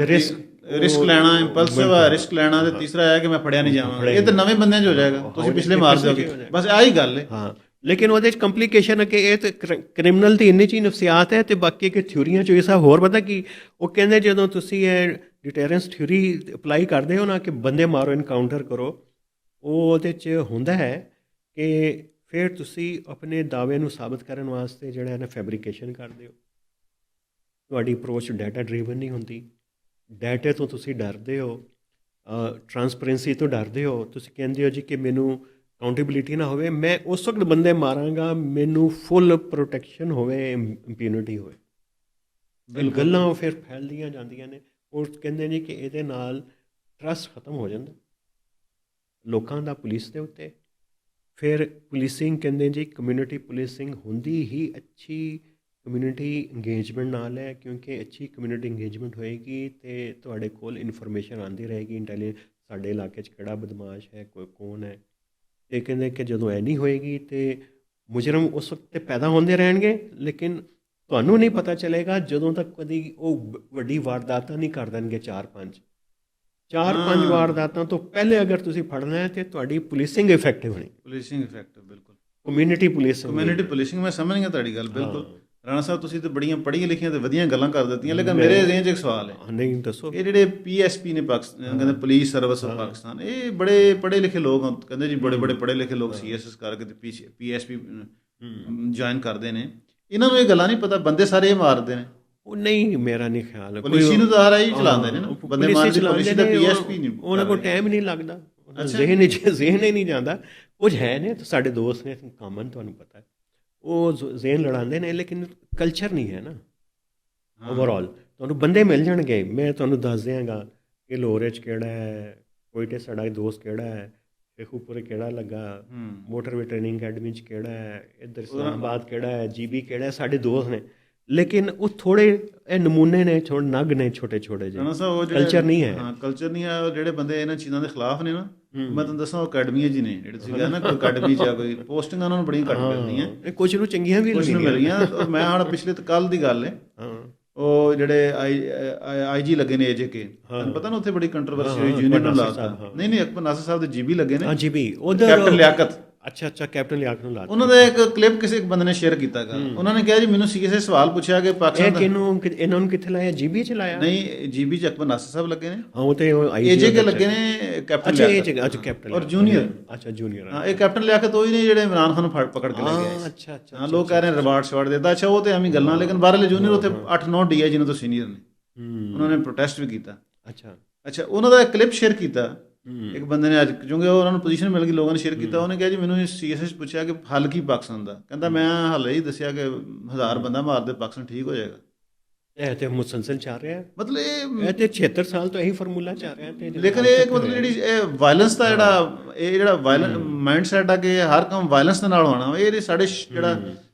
ਰਿਸਕ ਲੈਣਾ, ਇੰਪਲਸਿਵ ਆ, ਰਿਸਕ ਲੈਣਾ। ਅਤੇ ਤੀਸਰਾ ਹੈ ਕਿ ਮੈਂ ਫੜਿਆ ਨਹੀਂ ਜਾਵਾਂਗਾ। ਇਹ ਤਾਂ ਨਵੇਂ ਬੰਦਿਆਂ 'ਚ ਹੋ ਜਾਏਗਾ, ਤੁਸੀਂ ਪਿਛਲੇ ਮਾਰ ਦਿਓਗੇ। ਬਸ ਆਹੀ ਗੱਲ ਹੈ। ਹਾਂ, ਲੇਕਿਨ ਉਹਦੇ 'ਚ ਕੰਪਲੀਕੇਸ਼ਨ ਹੈ ਕਿ ਇਹ ਤਾਂ ਕ੍ਰਿਮੀਨਲ ਦੀ ਇੰਨੀ ਚੀਜ਼ ਨਫਸੀਆਤ ਹੈ ਅਤੇ ਬਾਕੀ ਕਿ ਥਿਊਰੀਆਂ 'ਚੋਂ ਇਹ ਸਭ ਹੋਰ ਪਤਾ ਕੀ ਉਹ ਕਹਿੰਦੇ ਜਦੋਂ ਤੁਸੀਂ ਇਹ ਡਿਟੈਰੈਂਸ ਥਿਊਰੀ ਅਪਲਾਈ ਕਰਦੇ ਹੋ ਨਾ ਕਿ ਬੰਦੇ ਮਾਰੋ, ਇਨਕਾਊਂਟਰ ਕਰੋ, ਉਹ ਉਹਦੇ 'ਚ ਹੁੰਦਾ ਹੈ ਕਿ ਫਿਰ ਤੁਸੀਂ ਆਪਣੇ ਦਾਅਵੇ ਨੂੰ ਸਾਬਤ ਕਰਨ ਵਾਸਤੇ ਜਿਹੜਾ ਹੈ ਨਾ ਫੈਬਰੀਕੇਸ਼ਨ ਕਰਦੇ ਹੋ। ਤੁਹਾਡੀ ਅਪਰੋਚ ਡਾਟਾ ਡਰੀਵਨ ਨਹੀਂ ਹੁੰਦੀ। ਡਾਟੇ ਤੋਂ ਤੁਸੀਂ ਡਰਦੇ ਹੋ, ਟਰਾਂਸਪੇਰੈਂਸੀ ਤੋਂ ਡਰਦੇ ਹੋ। ਤੁਸੀਂ ਕਹਿੰਦੇ ਹੋ ਜੀ ਕਿ ਮੈਨੂੰ ਅਕਾਊਂਟੇਬਿਲਿਟੀ ਨਾ ਹੋਵੇ, ਮੈਂ ਉਸ ਵਕਤ ਬੰਦੇ ਮਾਰਾਂਗਾ ਮੈਨੂੰ ਫੁੱਲ ਪ੍ਰੋਟੈਕਸ਼ਨ ਹੋਵੇ, ਇੰਪਿਊਨਿਟੀ ਹੋਵੇ। ਗੱਲਾਂ ਫਿਰ ਫੈਲਦੀਆਂ ਜਾਂਦੀਆਂ ਨੇ। ਉਹ ਕਹਿੰਦੇ ਨੇ ਕਿ ਇਹਦੇ ਨਾਲ ਟਰਸਟ ਖਤਮ ਹੋ ਜਾਂਦਾ ਲੋਕਾਂ ਦਾ ਪੁਲਿਸ ਦੇ ਉੱਤੇ। ਫਿਰ ਪੁਲਿਸਿੰਗ ਕਹਿੰਦੇ ਜੀ ਕਮਿਊਨਿਟੀ ਪੁਲਿਸਿੰਗ ਹੁੰਦੀ ਹੀ ਅੱਛੀ ਕਮਿਊਨਿਟੀ ਇੰਗੇਜਮੈਂਟ ਨਾਲ ਹੈ, ਕਿਉਂਕਿ ਅੱਛੀ ਕਮਿਊਨਿਟੀ ਇੰਗੇਜਮੈਂਟ ਹੋਏਗੀ ਅਤੇ ਤੁਹਾਡੇ ਕੋਲ ਇਨਫੋਰਮੇਸ਼ਨ ਆਉਂਦੀ ਰਹੇਗੀ, ਇੰਟੈਲੀਜੈਂਸ ਸਾਡੇ ਇਲਾਕੇ 'ਚ ਕਿਹੜਾ ਬਦਮਾਸ਼ ਹੈ, ਕੌਣ ਹੈ। ਇਹ ਕਹਿੰਦੇ ਕਿ ਜਦੋਂ ਇਹ ਨਹੀਂ ਹੋਏਗੀ ਅਤੇ ਮੁਜਰਮ ਉਸ ਵਕਤ 'ਤੇ ਪੈਦਾ ਹੁੰਦੇ ਰਹਿਣਗੇ, ਲੇਕਿਨ ਤੁਹਾਨੂੰ ਨਹੀਂ ਪਤਾ ਚੱਲੇਗਾ ਜਦੋਂ ਤੱਕ ਕਦੀ ਉਹ ਵੱਡੀ ਵਾਰਦਾਤਾਂ ਨਹੀਂ ਕਰ ਦੇਣਗੇ। 4-5 ਵਾਰਦਾਤਾਂ ਤੋਂ ਪਹਿਲੇ ਅਗਰ ਤੁਸੀਂ ਫੜਨਾ ਹੈ ਤਾਂ ਤੁਹਾਡੀ ਪੁਲਿਸਿੰਗ ਇਫੈਕਟਿਵ ਹੋਣੀ। ਪੁਲਿਸਿੰਗ ਇਫੈਕਟਿਵ, ਬਿਲਕੁਲ। ਕਮਿਊਨਿਟੀ ਪੁਲਿਸਿੰਗ ਮੈਂ ਸਮਝ ਗਿਆ ਤੁਹਾਡੀ ਗੱਲ, ਬਿਲਕੁਲ। ਰਾਣਾ ਸਾਹਿਬ, ਤੁਸੀਂ ਤਾਂ ਬੜੀਆਂ ਪੜ੍ਹੀਆਂ ਲਿਖੀਆਂ ਅਤੇ ਵਧੀਆ ਗੱਲਾਂ ਕਰ ਦਿੱਤੀਆਂ, ਲੇਕਿਨ ਮੇਰੇ ਜ਼ਿਹਨ 'ਚ ਇੱਕ ਸਵਾਲ ਹੈ। ਨਹੀਂ, ਦੱਸੋ। ਇਹ ਜਿਹੜੇ PSP ਨੇ ਪਾਕਿਸਤਾਨ, ਕਹਿੰਦੇ ਪੁਲਿਸ ਸਰਵਿਸ ਆਫ ਪਾਕਿਸਤਾਨ, ਇਹ ਬੜੇ ਪੜ੍ਹੇ ਲਿਖੇ ਲੋਕ ਕਹਿੰਦੇ ਜੀ, ਬੜੇ ਪੜ੍ਹੇ ਲਿਖੇ ਲੋਕ CSS ਕਰਕੇ ਅਤੇ PSP ਜੁਆਇਨ ਕਰਦੇ ਨੇ। ਇਹਨਾਂ ਨੂੰ ਇਹ ਗੱਲਾਂ ਨਹੀਂ ਪਤਾ ਬੰਦੇ ਸਾਰੇ ਇਹ ਮਾਰਦੇ ਨੇ। ਉਹ ਨਹੀਂ, ਮੇਰਾ ਨਹੀਂ ਖਿਆਲ। ਪੁਲਿਸ ਨੂੰ ਤਾਂ ਹੀ ਚਲਾਉਂਦੇ ਨੇ ਨਾ ਬੰਦੇ ਮਾਰਦੇ, ਪੁਲਿਸ ਦਾ PSP ਨਹੀਂ। ਉਹਨਾਂ ਕੋਲ ਟਾਈਮ ਹੀ ਨਹੀਂ ਲੱਗਦਾ, ਜ਼ਿਹਨ ਹੀ ਨਹੀਂ ਜਾਂਦਾ। ਕੁਝ ਹੈ ਨੇ ਸਾਡੇ ਦੋਸਤ ਨੇ ਕਾਮਨ, ਤੁਹਾਨੂੰ ਪਤਾ, ਉਹ ਜ਼ਿਹਨ ਲੜਾਉਂਦੇ ਨੇ, ਲੇਕਿਨ ਕਲਚਰ ਨਹੀਂ ਹੈ ਨਾ ਓਵਰਆਲ। ਤੁਹਾਨੂੰ ਬੰਦੇ ਮਿਲ ਜਾਣਗੇ, ਮੈਂ ਤੁਹਾਨੂੰ ਦੱਸ ਦਿਆਂਗਾ ਕਿ ਲਾਹੌਰ 'ਚ ਕਿਹੜਾ ਹੈ, ਕੋਇਟੇ ਸਾਡਾ ਦੋਸਤ ਕਿਹੜਾ ਹੈ, ਸ਼ੇਖੂਪੁਰੇ ਕਿਹੜਾ ਲੱਗਾ, ਮੋਟਰਵੇ ਟ੍ਰੇਨਿੰਗ ਅਕੈਡਮੀ 'ਚ ਕਿਹੜਾ ਹੈ, ਇੱਧਰ ਇਸਲਾਮਾਬਾਦ ਕਿਹੜਾ ਹੈ, GB ਕਿਹੜਾ ਹੈ, ਸਾਡੇ ਦੋਸਤ ਨੇ। ਲੇਕਿਨ ਉਹ ਥੋੜ੍ਹੇ ਇਹ ਨਮੂਨੇ ਨੇ, ਨਗ ਨੇ ਛੋਟੇ ਛੋਟੇ ਜਿਹੇ, ਕਲਚਰ ਨਹੀਂ ਹੈ। ਹਾਂ, ਕਲਚਰ ਨਹੀਂ ਹੈ। ਜਿਹੜੇ ਬੰਦੇ ਇਹਨਾਂ ਚੀਜ਼ਾਂ ਦੇ ਖਿਲਾਫ ਨੇ ਨਾ, ਮੈਂ ਤੁਹਾਨੂੰ ਦੱਸਾਂ, ਉਹ ਅਕੈਡਮੀਆਂ ਜੀ ਨੇ ਜਿਹੜੇ ਤੁਸੀਂ ਕਹਿੰਦੇ ਨਾ, ਕੋਈ ਅਕੈਡਮੀ 'ਚ ਕੋਈ ਪੋਸਟਿੰਗਾਂ ਉਹਨਾਂ ਨੂੰ ਬੜੀਆਂ ਘੱਟ ਮਿਲਦੀਆਂ, ਕੁਝ ਨੂੰ ਚੰਗੀਆਂ ਵੀ ਮਿਲ ਰਹੀਆਂ। ਮੈਂ ਹੁਣ ਪਿਛਲੇ ਕੱਲ੍ਹ ਦੀ ਗੱਲ ਹੈ, ਉਹ ਜਿਹੜੇ IG ਲੱਗੇ ਨੇ AJK, ਤੁਹਾਨੂੰ ਪਤਾ ਨਾ, ਉੱਥੇ ਬੜੀ ਕੰਟਰੋਵਰਸੀ ਹੋਈ, ਯੂਨੀਅਨ ਨੂੰ ਲਾਤਾ। ਨਹੀਂ, ਅਕਬਰ ਨਾਸਰ ਸਾਹਿਬ ਦੇ GB ਲੱਗੇ ਨੇ, ਕੈਪਟਨ ਲਿਆਕਤ। ਅੱਛਾ, ਕੈਪਟਨ ਲਿਆਕਤ ਨੂੰ ਲਾਤਾ। ਉਹਨਾਂ ਦਾ ਇੱਕ ਕਲਿੱਪ ਕਿਸੇ ਇੱਕ ਬੰਦੇ ਨੇ ਸ਼ੇਅਰ ਕੀਤਾ ਗਾ। ਉਹਨਾਂ ਨੇ ਕਿਹਾ ਜੀ, ਮੈਨੂੰ ਕਿਸੇ ਸਵਾਲ ਪੁੱਛਿਆ ਕਿ ਪਾਕਿਸਤਾਨ ਇਹਨਾਂ ਨੂੰ ਕਿੱਥੇ ਲਾਇਆ, GB 'ਚ ਲਾਇਆ? ਨਹੀਂ, GB 'ਚ ਅਕਬਰ ਨਾਸਰ ਸਾਹਿਬ ਲੱਗੇ ਨੇ। ਉਹ ਤੇ AJK ਲੱਗੇ ਨੇ, ਕੈਪਟਨ ਲਿਆਕਤ ਔਰ ਜੂਨੀਅਰ। ਅੱਛਾ, ਜੂਨੀਅਰ। ਹਾਂ, ਇਹ ਕੈਪਟਨ ਲਿਆਕਤ ਉਹੀ ਨੇ ਜਿਹੜੇ ਇਮਰਾਨ ਖਾਨ ਨੂੰ ਪਕੜ ਕੇ ਲੈ ਗਏ। ਅੱਛਾ। ਹਾਂ, ਲੋਕ ਕਹਿ ਰਹੇ ਰਿਵਾਰਡ ਸ਼ਵਾਰਡ ਦੇਦਾ। ਅੱਛਾ, ਉਹ ਤੇ ਐਵੇਂ ਗੱਲਾਂ, ਲੇਕਿਨ ਬਾਹਰਲੇ ਜੂਨੀਅਰ ਉੱਥੇ 8-9 DI ਜਿਹਨਾਂ ਤੋਂ ਸੀਨੀਅਰ ਨੇ, ਉਹਨਾਂ ਨੇ ਪ੍ਰੋਟੈਸਟ ਵੀ ਕੀਤਾ। ਅੱਛਾ, ਉਹਨਾਂ ਦਾ ਇੱਕ ਕਲਿੱਪ ਸ਼ੇਅਰ ਕੀਤਾ ਇੱਕ ਬੰਦੇ ਨੇ, ਅੱਜ ਕਿਉਂਕਿ ਉਹਨਾਂ ਨੂੰ ਪੋਜੀਸ਼ਨ ਮਿਲ ਗਈ, ਲੋਕਾਂ ਨੇ ਸ਼ੇਅਰ ਕੀਤਾ। ਉਹਨੇ ਕਿਹਾ ਜੀ, ਮੈਨੂੰ CSS ਪੁੱਛਿਆ ਕਿ ਹੱਲ ਕੀ ਪਾਕਿਸਤਾਨ ਦਾ, ਕਹਿੰਦਾ ਮੈਂ ਹਾਲੇ ਹੀ ਦੱਸਿਆ ਕਿ 1000 ਬੰਦਾ ਮਾਰ ਦੇ, ਪਾਕਿਸਤਾਨ ਠੀਕ ਹੋ ਜਾਏਗਾ। ਇਹ ਤੇ ਮੁਸਲਸਲ ਚੱਲ ਰਿਹਾ, ਮਤਲਬ ਇਹ ਤੇ 76 ਸਾਲ ਤੋਂ ਇਹੀ ਫਾਰਮੂਲਾ ਚੱਲ ਰਿਹਾ। ਲੇਕਿਨ ਇਹ ਮਤਲਬ ਜਿਹੜੀ ਇਹ ਵਾਇਲੈਂਸ ਦਾ ਜਿਹੜਾ ਵਾਇਲੈਂਟ ਮਾਈਂਡ ਸੈਟ ਆ ਕਿ ਹਰ ਕੰਮ ਵਾਇਲੈਂਸ ਦੇ ਨਾਲ ਹੋਣਾ, ਇਹ ਸਾਡੇ ਜਿਹੜਾ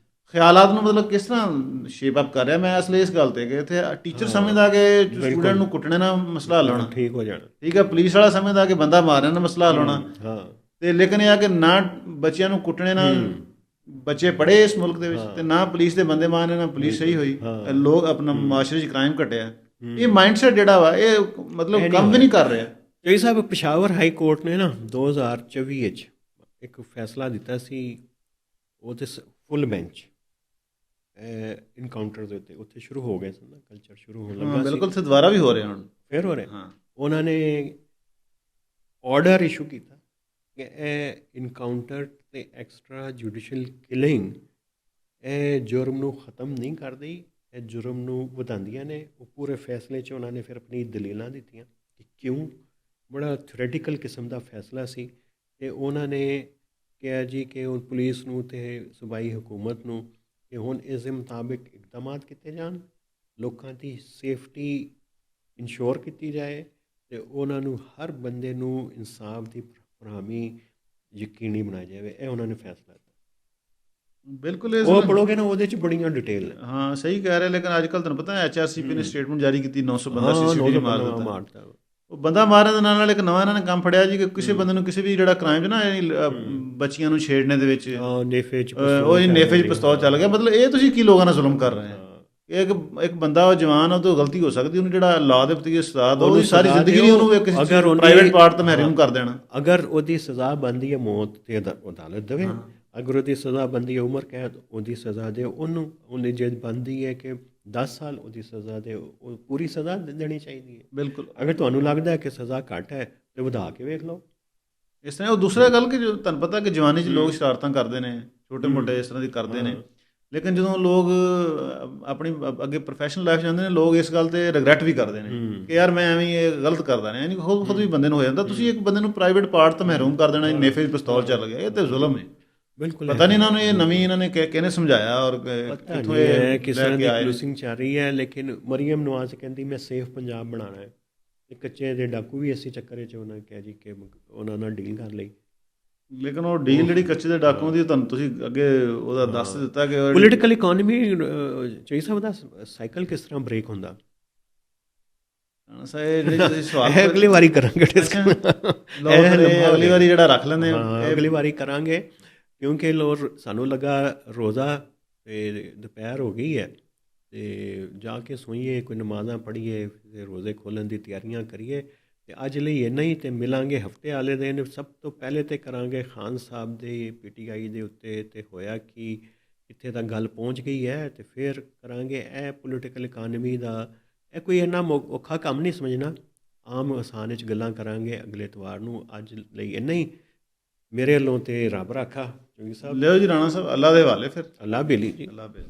ਖਿਆਲਾਤ ਨੂੰ ਮਤਲਬ ਕਿਸ ਤਰ੍ਹਾਂ ਸ਼ੇਪ ਅਪ ਕਰ ਰਿਹਾ। ਮੈਂ ਅਸਲ ਇਸ ਗੱਲ 'ਤੇ ਕਿ ਇੱਥੇ ਟੀਚਰ ਸਮਝਦਾ ਕਿ ਸਟੂਡੈਂਟ ਨੂੰ ਕੁੱਟਣੇ ਨਾਲ ਮਸਲਾ ਹੱਲ ਹੋਣਾ, ਠੀਕ ਹੋ ਜਾਣਾ, ਠੀਕ ਹੈ। ਪੁਲਿਸ ਵਾਲਾ ਸਮਝਦਾ ਕਿ ਬੰਦਾ ਮਾਰਨ ਨਾਲ ਮਸਲਾ ਹੱਲ ਹੋਣਾ। ਤੇ ਲੇਕਿਨ ਇਹ ਆ ਕਿ ਨਾ ਬੱਚਿਆਂ ਨੂੰ ਕੁੱਟਣੇ ਨਾਲ ਬੱਚੇ ਪੜ੍ਹੇ ਇਸ ਮੁਲਕ ਦੇ ਵਿੱਚ, ਤੇ ਨਾ ਪੁਲਿਸ ਦੇ ਬੰਦੇ ਮਾਰਨੇ ਨਾਲ ਪੁਲਿਸ ਸਹੀ ਹੋਈ, ਲੋਕ ਆਪਣਾ ਮਾਸ਼ਰੇ 'ਚ ਕ੍ਰਾਈਮ ਘਟਿਆ। ਇਹ ਮਾਈਂਡਸੈਟ ਜਿਹੜਾ ਵਾ ਇਹ ਮਤਲਬ ਕੰਮ ਵੀ ਨਹੀਂ ਕਰ ਰਿਹਾ। ਚੌਧਰੀ ਸਾਹਿਬ, ਪਿਸ਼ਾਵਰ ਹਾਈ ਕੋਰਟ ਨੇ ਨਾ 2024 ਵਿੱਚ ਇੱਕ ਫੈਸਲਾ ਦਿੱਤਾ ਸੀ, ਉਹਦੇ ਫੁੱਲ ਬੈਂਚ ਇਨਕਾਊਂਟਰ ਦੇ ਉੱਤੇ, ਉੱਥੇ ਸ਼ੁਰੂ ਹੋ ਗਏ ਸਨ ਨਾ, ਕਲਚਰ ਸ਼ੁਰੂ ਹੋਣ ਲੱਗਾ ਸੀ। ਬਿਲਕੁਲ, ਤੇ ਦੁਬਾਰਾ ਵੀ ਹੋ ਰਿਹਾ ਹੁਣ, ਫਿਰ ਹੋ ਰਿਹਾ। ਹਾਂ, ਉਹਨਾਂ ਨੇ ਆਰਡਰ ਇਸ਼ੂ ਕੀਤਾ ਕਿ ਇਹ ਇਨਕਾਊਂਟਰ ਤੇ ਐਕਸਟਰਾ ਜੁਡੀਸ਼ੀਅਲ ਕਿਲਿੰਗ ਇਹ ਜੁਰਮ ਨੂੰ ਖ਼ਤਮ ਨਹੀਂ ਕਰਦੀ, ਇਹ ਜੁਰਮ ਨੂੰ ਵਧਾਉਂਦੀਆਂ ਨੇ। ਉਹ ਪੂਰੇ ਫੈਸਲੇ 'ਚ ਉਹਨਾਂ ਨੇ ਫਿਰ ਆਪਣੀ ਦਲੀਲਾਂ ਦਿੱਤੀਆਂ ਕਿ ਕਿਉਂ। ਬੜਾ ਥਿਓਰੈਟੀਕਲ ਕਿਸਮ ਦਾ ਫੈਸਲਾ ਸੀ, ਅਤੇ ਉਹਨਾਂ ਨੇ ਕਿਹਾ ਜੀ ਕਿ ਹੁਣ ਪੁਲਿਸ ਨੂੰ ਅਤੇ ਸੂਬਾਈ ਹਕੂਮਤ ਨੂੰ ਕਿ ਹੁਣ ਇਸ ਦੇ ਮੁਤਾਬਿਕ ਇਕਦਾਮਾਤ ਕੀਤੇ ਜਾਣ, ਲੋਕਾਂ ਦੀ ਸੇਫਟੀ ਇੰਸ਼ੋਰ ਕੀਤੀ ਜਾਏ, ਅਤੇ ਉਹਨਾਂ ਨੂੰ ਹਰ ਬੰਦੇ ਨੂੰ ਇਨਸਾਫ ਦੀ ਫਰਾਹਮੀ ਯਕੀਨੀ ਬਣਾਇਆ ਜਾਵੇ। ਇਹ ਉਹਨਾਂ ਨੇ ਫੈਸਲਾ ਦਿੱਤਾ। ਬਿਲਕੁਲ। ਉਹ ਪੜ੍ਹੋਗੇ ਨਾ, ਉਹਦੇ 'ਚ ਬੜੀਆਂ ਡਿਟੇਲ ਨੇ। ਹਾਂ, ਸਹੀ ਕਹਿ ਰਹੇ, ਲੇਕਿਨ ਅੱਜ ਕੱਲ੍ਹ ਤੁਹਾਨੂੰ ਪਤਾ HRCP ਨੇ ਸਟੇਟਮੈਂਟ ਜਾਰੀ ਕੀਤੀ, 900 ਬੰਦਾ CCTV ਮਾਰਤਾ। ਉਹ ਬੰਦਾ ਮਾਰਨ ਦੇ ਨਾਲ ਨਾਲ ਇੱਕ ਨਵਾਂ ਇਹਨਾਂ ਨੇ ਕੰਮ ਫੜਿਆ ਜੀ ਕਿ ਕਿਸੇ ਬੰਦੇ ਨੂੰ ਕਿਸੇ ਵੀ ਜਿਹੜਾ ਕ੍ਰਾਈਮ 'ਚ ਨਾ ਬੱਚੀਆਂ ਨੂੰ ਛੇੜਨੇ ਦੇ ਵਿੱਚ ਨੇਫੇ 'ਚ ਪਿਸਤੌਲ ਚੱਲ ਗਿਆ। ਮਤਲਬ ਇਹ ਤੁਸੀਂ ਕੀ ਲੋਕਾਂ ਨਾਲ ਜ਼ੁਲਮ ਕਰ ਰਹੇ ਹੋ? ਇੱਕ ਬੰਦਾ ਉਹ ਜਵਾਨ, ਉਹ ਤੋਂ ਗਲਤੀ ਹੋ ਸਕਦੀ, ਉਹਨੂੰ ਜਿਹੜਾ ਲਾ ਦੇ ਪ੍ਰਤੀ ਸਜ਼ਾ ਦੋ, ਉਹਦੀ ਸਾਰੀ ਜ਼ਿੰਦਗੀ ਉਹਨੂੰ ਕਿਸੇ ਪ੍ਰਾਈਵੇਟ ਪਾਰਟ ਤੋਂ ਮਹਿਰੂਮ ਕਰ ਦੇਣਾ। ਅਗਰ ਉਹਦੀ ਸਜ਼ਾ ਬਣਦੀ ਹੈ ਮੌਤ, ਤੇ ਅਦਾਲਤ ਦੇਵੇ। ਅਗਰ ਉਹਦੀ ਸਜ਼ਾ ਬਣਦੀ ਹੈ ਉਮਰ ਕੈਦ, ਉਹਦੀ ਸਜ਼ਾ ਦਿਓ ਉਹਨੂੰ। ਉਹਨੇ ਜੇ ਬਣਦੀ ਹੈ ਕਿ 10 ਸਾਲ, ਉਹਦੀ ਸਜ਼ਾ ਦਿਓ, ਉਹ ਪੂਰੀ ਸਜ਼ਾ ਦੇਣੀ ਚਾਹੀਦੀ ਹੈ। ਬਿਲਕੁਲ। ਅਗਰ ਤੁਹਾਨੂੰ ਲੱਗਦਾ ਹੈ ਕਿ ਸਜ਼ਾ ਘੱਟ ਹੈ ਤਾਂ ਵਧਾ ਕੇ ਵੇਖ ਲਓ। ਇਸ ਤਰ੍ਹਾਂ ਉਹ ਦੂਸਰਾ ਗੱਲ ਕਿ ਤੁਹਾਨੂੰ ਪਤਾ ਕਿ ਜਵਾਨੀ 'ਚ ਲੋਕ ਸ਼ਰਾਰਤਾਂ ਕਰਦੇ ਨੇ, ਛੋਟੇ ਮੋਟੇ ਇਸ ਤਰ੍ਹਾਂ ਦੀ ਕਰਦੇ ਨੇ, ਲੇਕਿਨ ਜਦੋਂ ਲੋਕ ਆਪਣੀ ਅੱਗੇ ਪ੍ਰੋਫੈਸ਼ਨਲ ਲਾਈਫ ਜਾਂਦੇ ਨੇ, ਲੋਕ ਇਸ ਗੱਲ 'ਤੇ ਰਿਗਰੈਟ ਵੀ ਕਰਦੇ ਨੇ ਕਿ ਯਾਰ ਮੈਂ ਐਵੇਂ ਇਹ ਗਲਤ ਕਰਦਾ ਰਿਹਾ। ਨਹੀਂ, ਖੁਦ ਵੀ ਬੰਦੇ ਨੂੰ ਹੋ ਜਾਂਦਾ। ਤੁਸੀਂ ਇੱਕ ਬੰਦੇ ਨੂੰ ਪ੍ਰਾਈਵੇਟ ਪਾਰਟ ਤੋਂ ਮਹਿਰੂਮ ਕਰ ਦੇਣਾ, ਨੇਫੇ 'ਚ ਪਿਸਤੌਲ ਚੱਲ ਗਿਆ, ਇਹ ਤਾਂ ਜ਼ੁਲਮ ਹੈ। ਬਿਲਕੁਲ। ਪਤਾ ਨਹੀਂ ਇਹਨਾਂ ਨੂੰ ਇਹ ਨਵੀਂ ਇਹਨਾਂ ਨੇ ਕਿਹਨੇ ਸਮਝਾਇਆ ਔਰ ਕਿੱਥੋਂ ਇਹ ਕਿਸ ਤਰ੍ਹਾਂ ਦੀ ਪੁਲਿਸਿੰਗ ਚੱਲ ਰਹੀ ਹੈ। ਲੇਕਿਨ ਮਰੀਮ ਨਵਾਜ਼ ਕਹਿੰਦੀ ਮੈਂ ਸੇਫ ਪੰਜਾਬ ਬਣਾਉਣਾ ਹੈ, ਅਤੇ ਕੱਚੇ ਦੇ ਡਾਕੂ ਵੀ ਇਸੇ ਚੱਕਰ 'ਚ ਉਹਨਾਂ ਨੇ ਕਿਹਾ ਜੀ ਕਿ ਉਹਨਾਂ ਨਾਲ ਡੀਲ ਕਰ ਲਈ। ਲੇਕਿਨ ਉਹ ਡੀਲ ਜਿਹੜੀ ਕੱਚੇ ਦੇ ਡਾਕੂਆਂ ਦੀ, ਤੁਹਾਨੂੰ ਤੁਸੀਂ ਅੱਗੇ ਉਹਦਾ ਦੱਸ ਦਿੱਤਾ ਕਿ ਪੋਲੀਟੀਕਲ ਇਕੋਨਮੀ ਚਾਹੀਦਾ ਸਾਹਿਬ ਦਾ ਸਾਈਕਲ ਕਿਸ ਤਰ੍ਹਾਂ ਬ੍ਰੇਕ ਹੁੰਦਾ। ਅਗਲੀ ਵਾਰੀ ਕਰਾਂਗੇ, ਅਗਲੀ ਵਾਰੀ ਜਿਹੜਾ ਰੱਖ ਲੈਂਦੇ ਅਗਲੀ ਵਾਰੀ ਕਰਾਂਗੇ, ਕਿਉਂਕਿ ਸਾਨੂੰ ਲੱਗਾ ਰੋਜ਼ਾ ਅਤੇ ਦੁਪਹਿਰ ਹੋ ਗਈ ਹੈ, ਅਤੇ ਜਾ ਕੇ ਸੋਈਏ, ਕੋਈ ਨਮਾਜ਼ਾਂ ਪੜ੍ਹੀਏ, ਅਤੇ ਰੋਜ਼ੇ ਖੋਲ੍ਹਣ ਦੀ ਤਿਆਰੀਆਂ ਕਰੀਏ। ਅਤੇ ਅੱਜ ਲਈ ਇੰਨਾ ਹੀ, ਅਤੇ ਮਿਲਾਂਗੇ ਹਫਤੇ ਵਾਲੇ ਦਿਨ। ਸਭ ਤੋਂ ਪਹਿਲੇ ਤਾਂ ਕਰਾਂਗੇ ਖਾਨ ਸਾਹਿਬ ਦੇ PTI ਦੇ ਉੱਤੇ, ਅਤੇ ਹੋਇਆ ਕਿ ਕਿੱਥੇ ਤੱਕ ਗੱਲ ਪਹੁੰਚ ਗਈ ਹੈ, ਅਤੇ ਫਿਰ ਕਰਾਂਗੇ ਇਹ ਪੋਲੀਟੀਕਲ ਇਕਾਨਮੀ ਦਾ। ਇਹ ਕੋਈ ਇੰਨਾ ਔਖਾ ਕੰਮ ਨਹੀਂ ਸਮਝਣਾ, ਆਮ ਆਸਾਨ ਵਿੱਚ ਗੱਲਾਂ ਕਰਾਂਗੇ ਅਗਲੇ ਐਤਵਾਰ ਨੂੰ। ਅੱਜ ਲਈ ਇੰਨਾ ਹੀ ਮੇਰੇ ਵੱਲੋਂ, ਤੇ ਰੱਬ ਰਾਖਾ। ਚੌਧਰੀ ਸਾਹਿਬ ਲਿਓ ਜੀ, ਰਾਣਾ ਸਾਹਿਬ, ਅੱਲਾ ਦੇ ਹਵਾਲੇ। ਫਿਰ ਅੱਲਾ ਬੇਲੀ ਜੀ। ਅੱਲਾ ਬੇਲੀ।